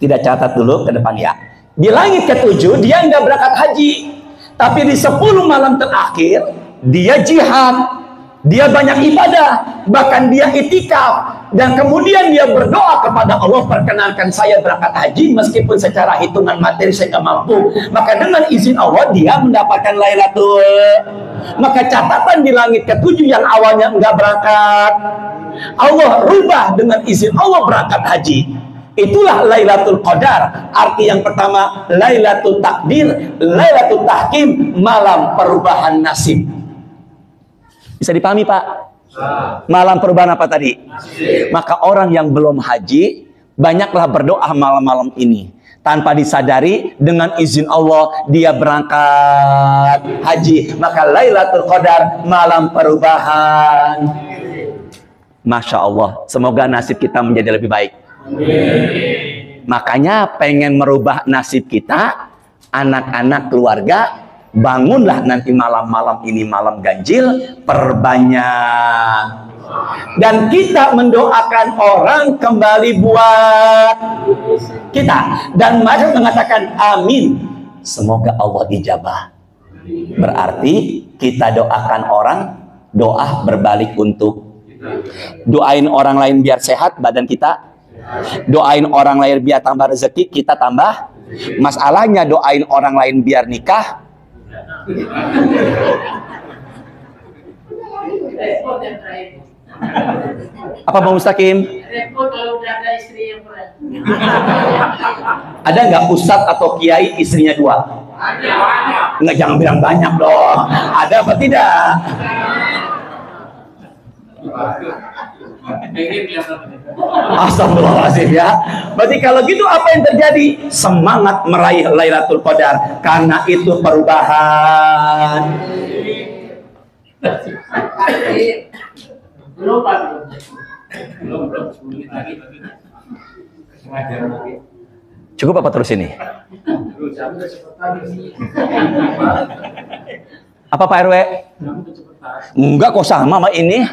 Tidak, catat dulu ke depan ya. Di langit ketujuh, dia nggak berangkat haji. Tapi di 10 malam terakhir, dia jihad. Dia banyak ibadah, bahkan dia itikaf, dan kemudian dia berdoa kepada Allah, perkenankan saya berangkat haji meskipun secara hitungan materi saya nggak mampu. Maka dengan izin Allah dia mendapatkan Lailatul. Maka catatan di langit ketujuh yang awalnya nggak berangkat, Allah rubah dengan izin Allah berangkat haji. Itulah Lailatul Qadar. Arti yang pertama Lailatul Takdir, Lailatul Tahkim, malam perubahan nasib. Bisa dipahami Pak? Malam perubahan apa tadi? Maka orang yang belum haji, banyaklah berdoa malam-malam ini. Tanpa disadari, dengan izin Allah, dia berangkat haji. Maka Lailatul Qadar, malam perubahan. Masya Allah, semoga nasib kita menjadi lebih baik. Makanya pengen merubah nasib kita, anak-anak keluarga, bangunlah nanti malam-malam ini malam ganjil, perbanyak. Dan kita mendoakan orang kembali buat kita. Dan mereka mengatakan amin. Semoga Allah ijabah. Berarti kita doakan orang, doa berbalik untuk. Doain orang lain biar sehat badan kita. Doain orang lain biar tambah rezeki, kita tambah. Masalahnya doain orang lain biar nikah. Apa Bang Mustaqim? Ada nggak ustadz atau kiai istrinya 2? Nggak, jangan bilang banyak dong. Ada apa tidak? Astagfirullahaladzim ya. Berarti kalau gitu apa yang terjadi? Semangat meraih Lailatul Qadar, karena itu perubahan. Cukup apa terus ini? Apa Pak RW? Enggak kok, sama ini.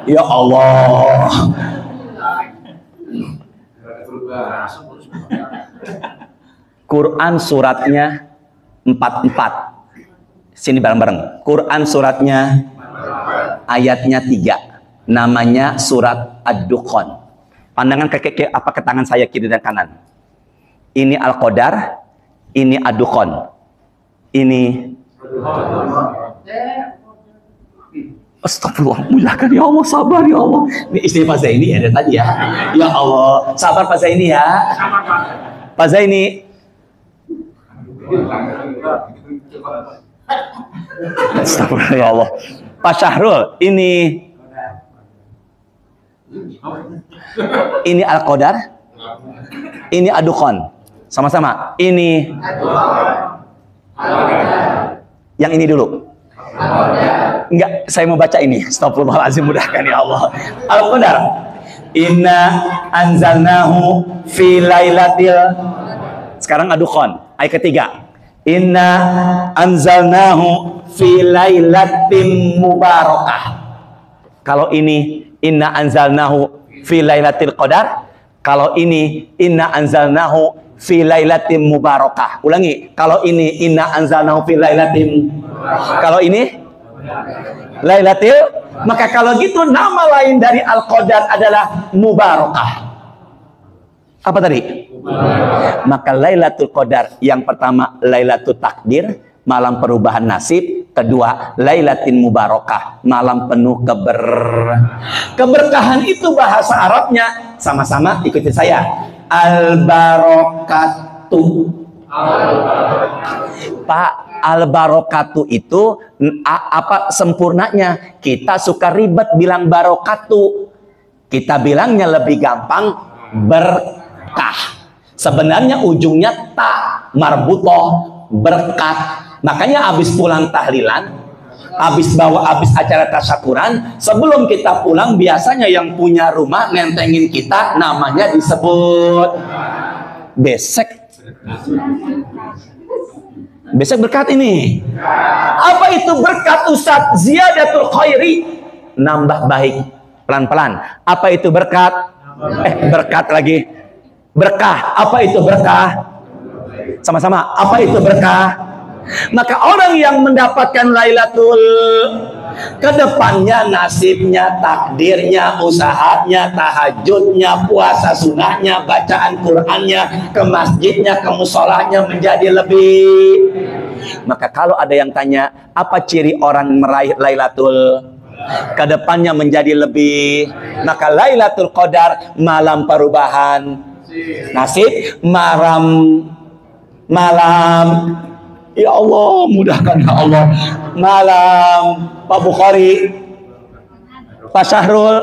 Ya Allah. Quran suratnya 44. Sini bareng-bareng. Quran suratnya ayatnya 3. Namanya surat Ad-Dukhan. Pandangan ke apa ke tangan saya kiri dan kanan. Ini Al-Qadar, ini Ad-Dukhan. Ini astagfirullah, mudahkan ya Allah, sabar ya Allah. Ini istri Pak Zaini ya dari tadi ya. Ya Allah, sabar Pak Zaini ya. Pak Zaini. Astagfirullah ya Allah. Pak Syahrul, ini Al-Qadar. Ini Ad-Dukhan. Sama-sama. Ini yang ini dulu. Enggak, saya mau baca ini. Astagfirullahaladzim, mudahkan ya Allah. Al-Qadar. Inna anzalnahu fi lailatil. Sekarang Ad-Dukhan, ayat ketiga. Inna anzalnahu fi lailatin mubarakah. Kalau ini inna anzalnahu fi lailatil qadar. Kalau ini inna anzalnahu fi lailatin mubarakah. Ulangi. Kalau ini inna anzalnahu fi lailatin. Kalau ini lailatil. Maka kalau gitu nama lain dari Al-Qadar adalah mubarakah. Apa tadi? Maka Lailatul Qadar yang pertama Lailatul Takdir, malam perubahan nasib. Kedua Lailatin Mubarakah, malam penuh keberkahan. Itu bahasa Arabnya. Sama-sama ikuti saya. Al-Barakatu. Pak, Al-Barakatu itu apa sempurnanya? Kita suka ribet bilang barokatu. Kita bilangnya lebih gampang berkah. Sebenarnya ujungnya tak marbutoh, berkat. Makanya habis pulang tahlilan, habis acara tasyakuran, sebelum kita pulang biasanya yang punya rumah nentengin kita, namanya disebut besek. Besek berkat ini. Apa itu berkat Ustaz? Ziyadatul khairi, nambah baik pelan-pelan. Apa itu berkat? Berkat lagi. Berkah. Apa itu berkah? Sama-sama. Apa itu berkah? Maka orang yang mendapatkan Lailatul, kedepannya nasibnya, takdirnya, usahanya, tahajudnya, puasa sunnahnya, bacaan Qur'annya, ke masjidnya, ke musolahnya menjadi lebih. Maka kalau ada yang tanya, apa ciri orang meraih Lailatul? Kedepannya menjadi lebih. Maka Lailatul Qadar, malam perubahan nasib, malam ya Allah, mudahkan ya Allah, malam Pak Bukhari, Pak Syahrul.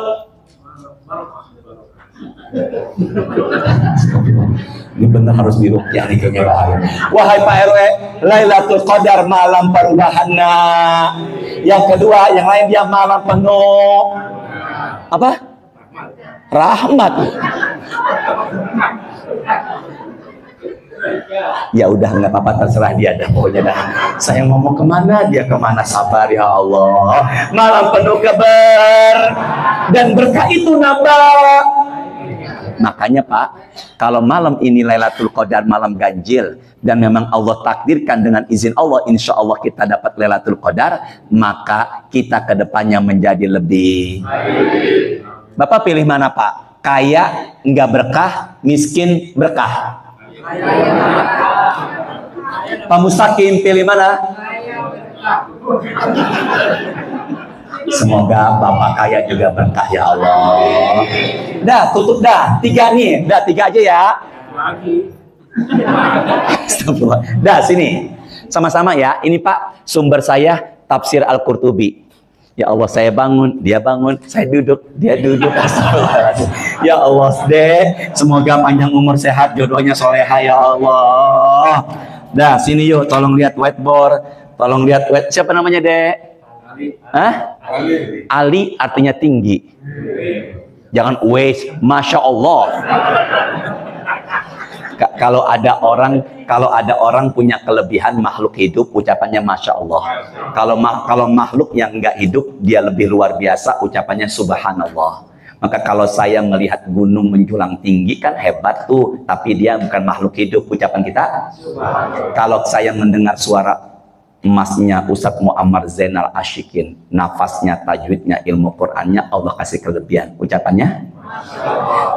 Ini benar harus diruqyah nih kayaknya bahaya. Wahai Pak RW, Lailatul Qadar malam perubahan. Yang kedua, yang lain dia malam penuh apa? Rahmat. Ya udah nggak apa-apa, terserah dia dah pokoknya dah. Saya ngomong kemana dia kemana, sabar ya Allah. Malam penuh dan berkah itu nambah. Makanya Pak, kalau malam ini Lailatul Qadar malam ganjil dan memang Allah takdirkan dengan izin Allah, insya Allah kita dapat Lailatul Qadar, maka kita kedepannya menjadi lebih. Bapak pilih mana Pak? Kaya nggak berkah, miskin berkah. Pak Mustaqim pilih mana? Semoga Bapak kaya juga berkah ya Allah. Dah tutup dah, 3 nih, dah 3 aja ya. Dah sini, sama-sama ya. Ini Pak sumber saya Tafsir Al-Qurtubi. Ya Allah, saya bangun, dia bangun, saya duduk, dia duduk. Ya Allah, Dek, semoga panjang umur sehat, jodohnya soleha ya Allah. Dah, sini yuk, tolong lihat whiteboard, tolong lihat siapa namanya, Dek? Hah? Ali artinya tinggi. Jangan wes, Masya Allah. Kalau ada orang punya kelebihan makhluk hidup, ucapannya Masya Allah. Kalau makhluk yang nggak hidup, dia lebih luar biasa, ucapannya Subhanallah. Maka kalau saya melihat gunung menjulang tinggi, kan hebat tuh, tapi dia bukan makhluk hidup, ucapan kita. Kalau saya mendengar suara emasnya Ustadz Muammar Zainal Ashikin, nafasnya, tajwidnya, ilmu Qur'annya, Allah kasih kelebihan, ucapannya.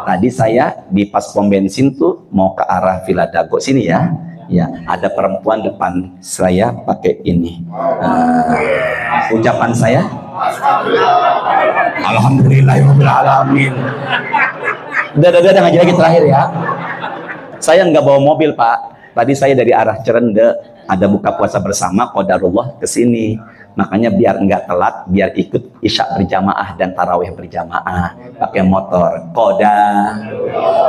Tadi saya di pas pom bensin tuh mau ke arah Villa Dago sini ya. Ya, ada perempuan depan saya pakai ini. Ucapan saya, Alhamdulillahirobbilalamin. Udah ngaji lagi terakhir ya. Saya nggak bawa mobil Pak. Tadi saya dari arah Cerende, ada buka puasa bersama, qadarullah ke sini. Makanya biar nggak telat, biar ikut isya berjamaah dan tarawih berjamaah pakai motor. Qadar.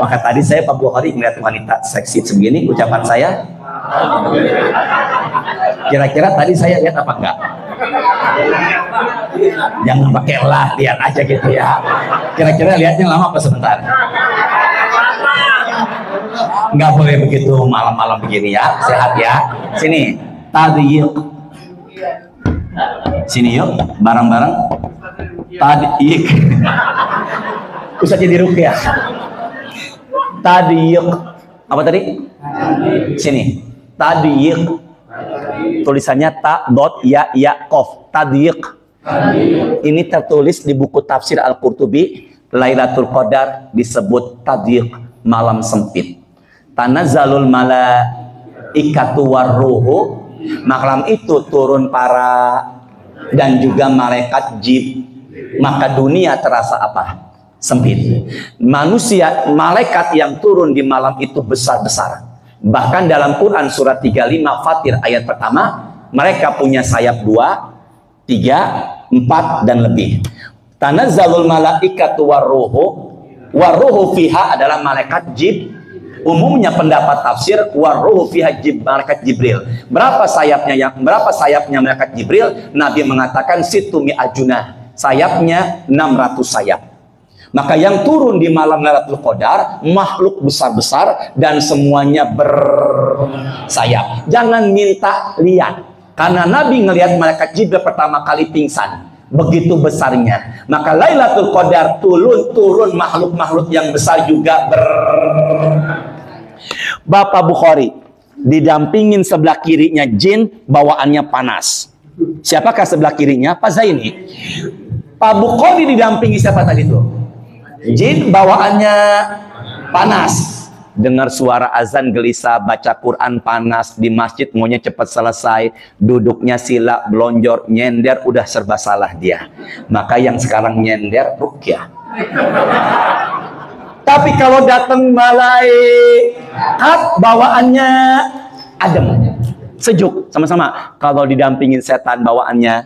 Maka tadi saya Pak Bukhari melihat wanita seksi segini, ucapan saya, kira-kira tadi saya lihat apa enggak? Jangan pakai lah, lihat aja gitu ya. Kira-kira lihatnya lama apa sebentar? Nggak boleh begitu malam-malam begini ya. Sehat ya. Sini, tadi yuk. Sini yuk, bareng-bareng. Tadi yuk. Usah jadi rukyah. Tadi yuk. Apa tadi? Sini. Tadi yuk. Tulisannya ta dot ya kof. Tadi yuk. Ini tertulis di buku tafsir Al-Qurtubi. Lailatul Qadar disebut tadyiq, malam sempit. Tanazzalul malaikatu warruhu, malam itu turun para dan juga malaikat jib. Maka dunia terasa apa? Sempit. Manusia, malaikat yang turun di malam itu besar-besar. Bahkan dalam Quran surat 35 Fatir ayat pertama, mereka punya sayap 2, 3, 4 dan lebih. Tanazzalul malaikatu warruhu fiha adalah malaikat jib. Umumnya pendapat tafsir warruhu fiha malaikat Jibril. Berapa sayapnya malaikat Jibril? Nabi mengatakan situmi ajuna. Sayapnya 600 sayap. Maka yang turun di malam Lailatul Qadar makhluk besar-besar dan semuanya bersayap. Jangan minta lihat. Karena Nabi ngelihat malaikat Jibril pertama kali pingsan. Begitu besarnya. Maka Lailatul Qadar turun makhluk-makhluk yang besar juga Bapak Bukhari didampingin sebelah kirinya jin, bawaannya panas. Siapakah sebelah kirinya? Pak Zaini. Pak Bukhari didampingi siapa tadi itu? Jin, bawaannya panas. Dengar suara azan gelisah, baca Quran panas, di masjid maunya cepat selesai, duduknya sila, belonjor, nyender, udah serba salah dia. Maka yang sekarang nyender rukyah. Tapi kalau datang malaikat bawaannya adem, sejuk, sama-sama. Kalau didampingin setan bawaannya,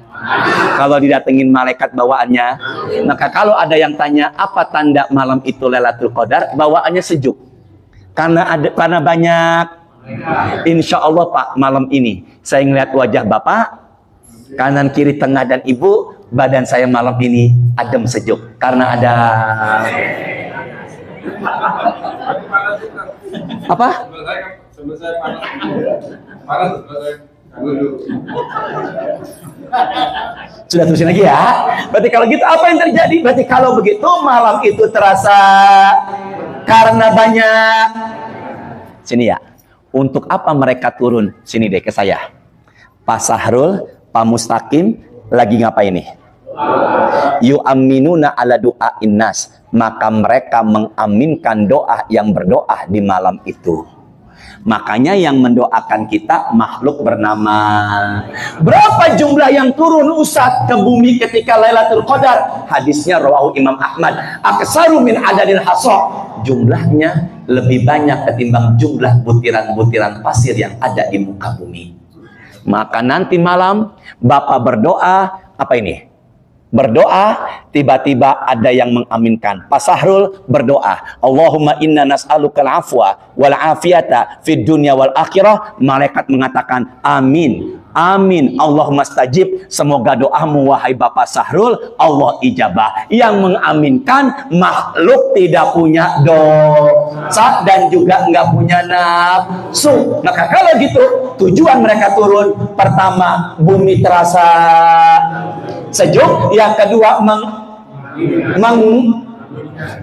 kalau didatengin malaikat bawaannya. Maka kalau ada yang tanya apa tanda malam itu Lailatul Qadar, bawaannya sejuk. Karena banyak. Insya Allah Pak, malam ini saya ngeliat wajah Bapak, kanan kiri tengah dan Ibu, badan saya malam ini adem sejuk. Karena ada apa? Sudah terusin lagi ya. Berarti kalau gitu apa yang terjadi? Berarti kalau begitu malam itu terasa karena banyak. Sini ya. Untuk apa mereka turun? Sini deh ke saya. Pak Sahrul, Pak Mustaqim lagi ngapain nih? Yu'amminuna ala du'a innas. Maka mereka mengaminkan doa yang berdoa di malam itu. Makanya yang mendoakan kita makhluk bernama. Berapa jumlah yang turun Ustaz ke bumi ketika Lailatul Qadar? Hadisnya rawahu Imam Ahmad. Aksaru min adadil hasa. Jumlahnya lebih banyak ketimbang jumlah butiran-butiran pasir yang ada di muka bumi. Maka nanti malam Bapak berdoa, apa ini? Berdoa, tiba-tiba ada yang mengaminkan. Pak Sahrul berdoa, Allahumma inna nas'alukal afwa wal afiyata fid dunya wal akhirah. Malaikat mengatakan amin, amin, Allahumma stajib. Semoga doamu wahai Bapak Sahrul Allah ijabah. Yang mengaminkan makhluk tidak punya dosa dan juga nggak punya nafsu. Maka kalau gitu tujuan mereka turun, pertama bumi terasa sejuk, yang kedua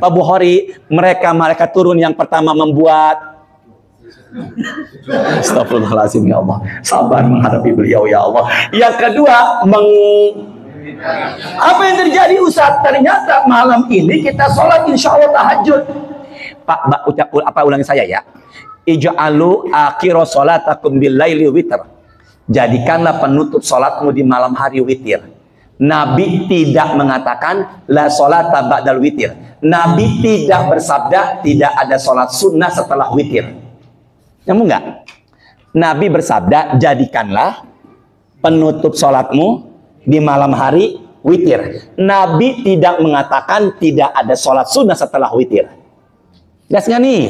Pak Bukhari, malaikat turun yang pertama membuat. Astagfirullahaladzim ya Allah, sabar menghadapi beliau ya Allah. Yang kedua apa yang terjadi Ustaz? Ternyata malam ini kita sholat insya Allah tahajud. Pak, ulangi saya ya. ij'alu akhira sholatakum bil-laili witr. Jadikanlah penutup salatmu di malam hari witir. Nabi tidak mengatakan la sholata ba'dal witir. Nabi tidak bersabda tidak ada salat sunnah setelah witir. Nyambung nggak? Nabi bersabda jadikanlah penutup salatmu di malam hari witir. Nabi tidak mengatakan tidak ada sholat sunnah setelah witir. Jelas nggak nih?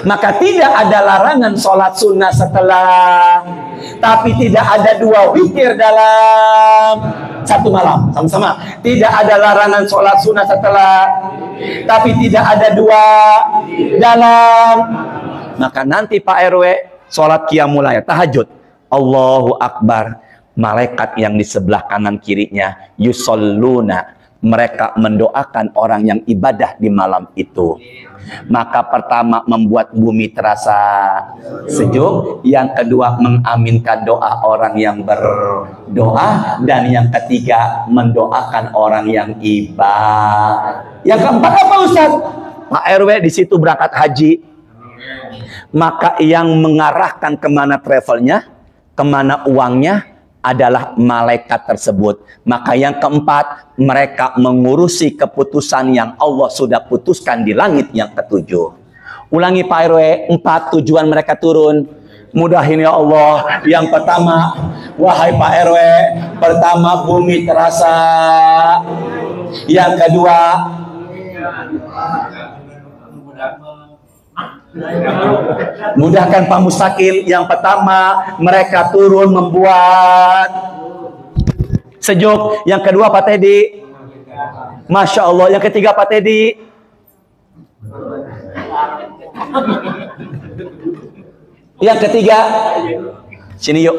Maka tidak ada larangan sholat sunnah setelah, tapi tidak ada dua witir dalam satu malam. Sama-sama. Tidak ada larangan sholat sunnah setelah, tapi tidak ada dua dalam. Maka nanti Pak RW sholat qiyamul lail, tahajud, Allahu Akbar. Malaikat yang di sebelah kanan kirinya yusalluna, mereka mendoakan orang yang ibadah di malam itu. Maka pertama membuat bumi terasa sejuk, yang kedua mengaminkan doa orang yang berdoa, dan yang ketiga mendoakan orang yang ibadah. Yang keempat apa Ustaz? Pak RW di situ berangkat haji. Maka yang mengarahkan kemana travelnya, kemana uangnya adalah malaikat tersebut. Maka yang keempat, mereka mengurusi keputusan yang Allah sudah putuskan di langit yang ketujuh. Ulangi Pak RW, 4 tujuan mereka turun. Mudahin ya Allah. Yang pertama, wahai Pak RW, pertama bumi terasa. Yang kedua, mudahkan Pak Mustaqil. Yang pertama, mereka turun membuat sejuk. Yang kedua Pak Teddy, Masya Allah. Yang ketiga Pak Teddy, yang ketiga, sini yuk,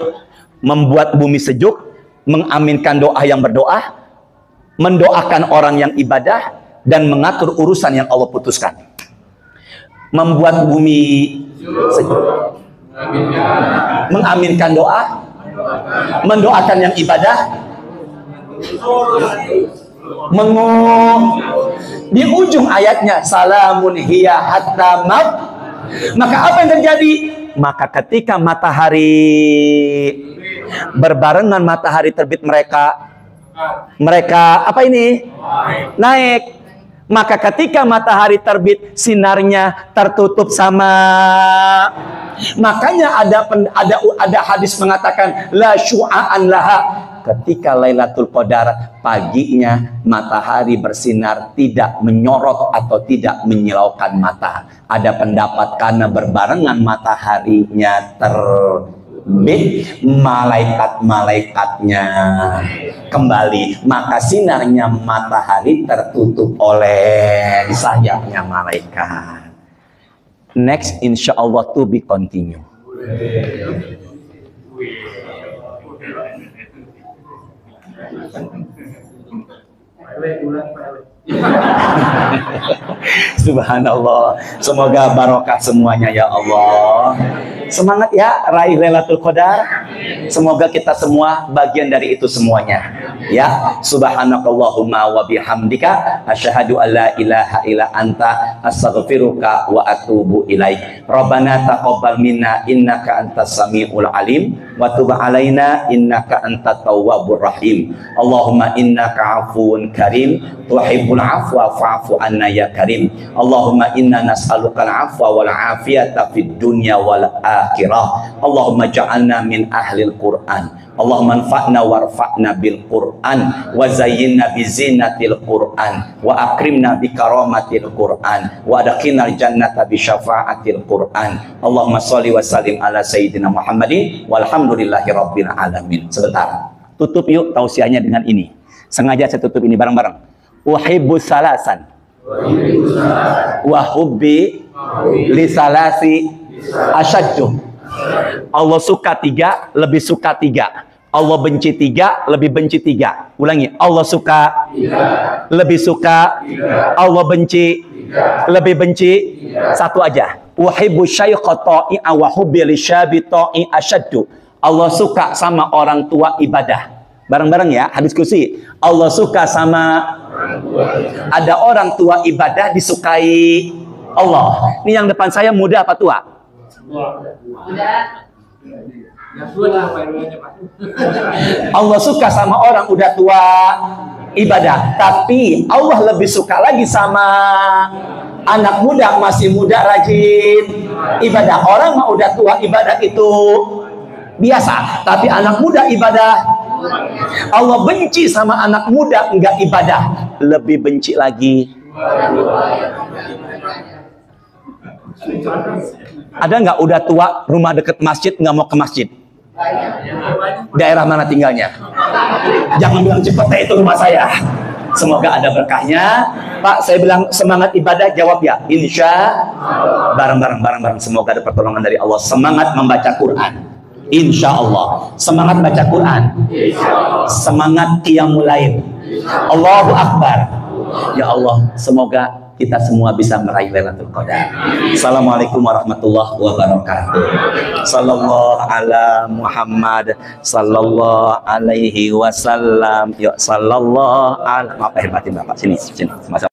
membuat bumi sejuk, mengaminkan doa yang berdoa, mendoakan orang yang ibadah, dan mengatur urusan yang Allah putuskan. Membuat bumi sejuk, mengaminkan doa, mendoakan yang ibadah, di ujung ayatnya salamun hiya hatta mat. Maka apa yang terjadi? Maka ketika matahari berbarengan matahari terbit, mereka apa ini? Naik. Maka ketika matahari terbit, sinarnya tertutup sama. Makanya ada hadis mengatakan la syu'aan laha. Ketika Lailatul Qadar, paginya matahari bersinar tidak menyorot atau tidak menyilaukan mata. Ada pendapat karena berbarengan mataharinya terbit, malaikat-malaikatnya kembali, maka sinarnya matahari tertutup oleh sayapnya malaikat. Next, insya Allah to be continue. Subhanallah. Semoga barokah semuanya ya Allah. Semangat ya raih Lailatul Qadar. Semoga kita semua bagian dari itu semuanya. Ya, subhanakallahumma wa bihamdika asyhadu an la ilaha illa anta astaghfiruka wa atubu ilaik. Rabbana taqabbal minna innaka antas samiul alim wa tub alaina innaka antat tawwabur rahim. Allahumma innaka afuwun karim tuhibbul afwa fa'fu anna ya karim. Allahumma inna nas'aluka al-afwa wal afiyata fid dunya wal akhirah. Allahumma ja'alna min ahlil Qur'an. Allahumma anfa'na warfa'na bil Qur'an wa zayyinna bi zinatil Qur'an wa akrimna bi karamatil Qur'an wa adkhilna jannata bi syafa'atil Qur'an. Allahumma shalli wa sallim ala sayyidina Muhammadin walhamdulillahi rabbil alamin. Sebentar. Tutup yuk tausiahnya dengan ini. Sengaja saya tutup ini bareng-bareng. Uhibbu salasan wa hubbi li salasi asyaddu. Allah suka 3, lebih suka 3. Allah benci 3, lebih benci 3. Ulangi. Allah suka 3, lebih suka 3. Allah benci 3, lebih benci 3. Satu aja. Uhibbu syaikha ta'i'a wa hubbi li syabi ta'i asyaddu. Allah suka sama orang tua ibadah. Bareng-bareng ya, hadis kursi. Allah suka sama ada orang tua ibadah disukai Allah. Ini yang depan saya muda apa tua? Udah. Yang tua lah Pak RW-nya Pak. Allah suka sama orang udah tua ibadah, tapi Allah lebih suka lagi sama anak muda masih muda rajin ibadah. Orang mah udah tua ibadah itu biasa, tapi anak muda ibadah. Allah benci sama anak muda enggak ibadah, lebih benci lagi. Ada nggak udah tua rumah deket masjid nggak mau ke masjid? Daerah mana tinggalnya? Jangan bilang Cipete itu rumah saya. Semoga ada berkahnya. Pak, saya bilang semangat ibadah, jawab ya. Insya bareng-bareng. Semoga ada pertolongan dari Allah. Semangat membaca Quran. Insya Allah. Semangat baca Quran. Semangat qiyamul lail. Allahu Akbar. Ya Allah, semoga kita semua bisa meraih Lailatul Qadar. Assalamualaikum warahmatullahi wabarakatuh. Sallallahu ala Muhammad sallallahu alaihi wasallam. Yuk sallallahu ala. Maaf lahir batin Bapak. Sini. Sama-sama.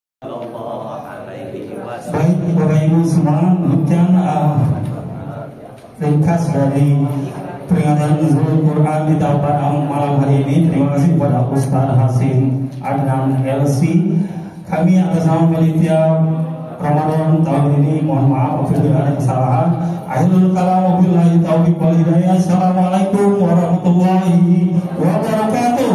Baik Bapak Ibu semua, demikian ringkas dari peringatan Nuzul Quran di tahun malam hari ini. Terima kasih kepada Ustaz Hasim Adnan LC. Kami atas nama panitia Ramadan tahun ini mohon maaf apabila ada kesalahan. Akhirul kalam wabillahi taufiq wal hidayah. Assalamualaikum warahmatullahi wabarakatuh.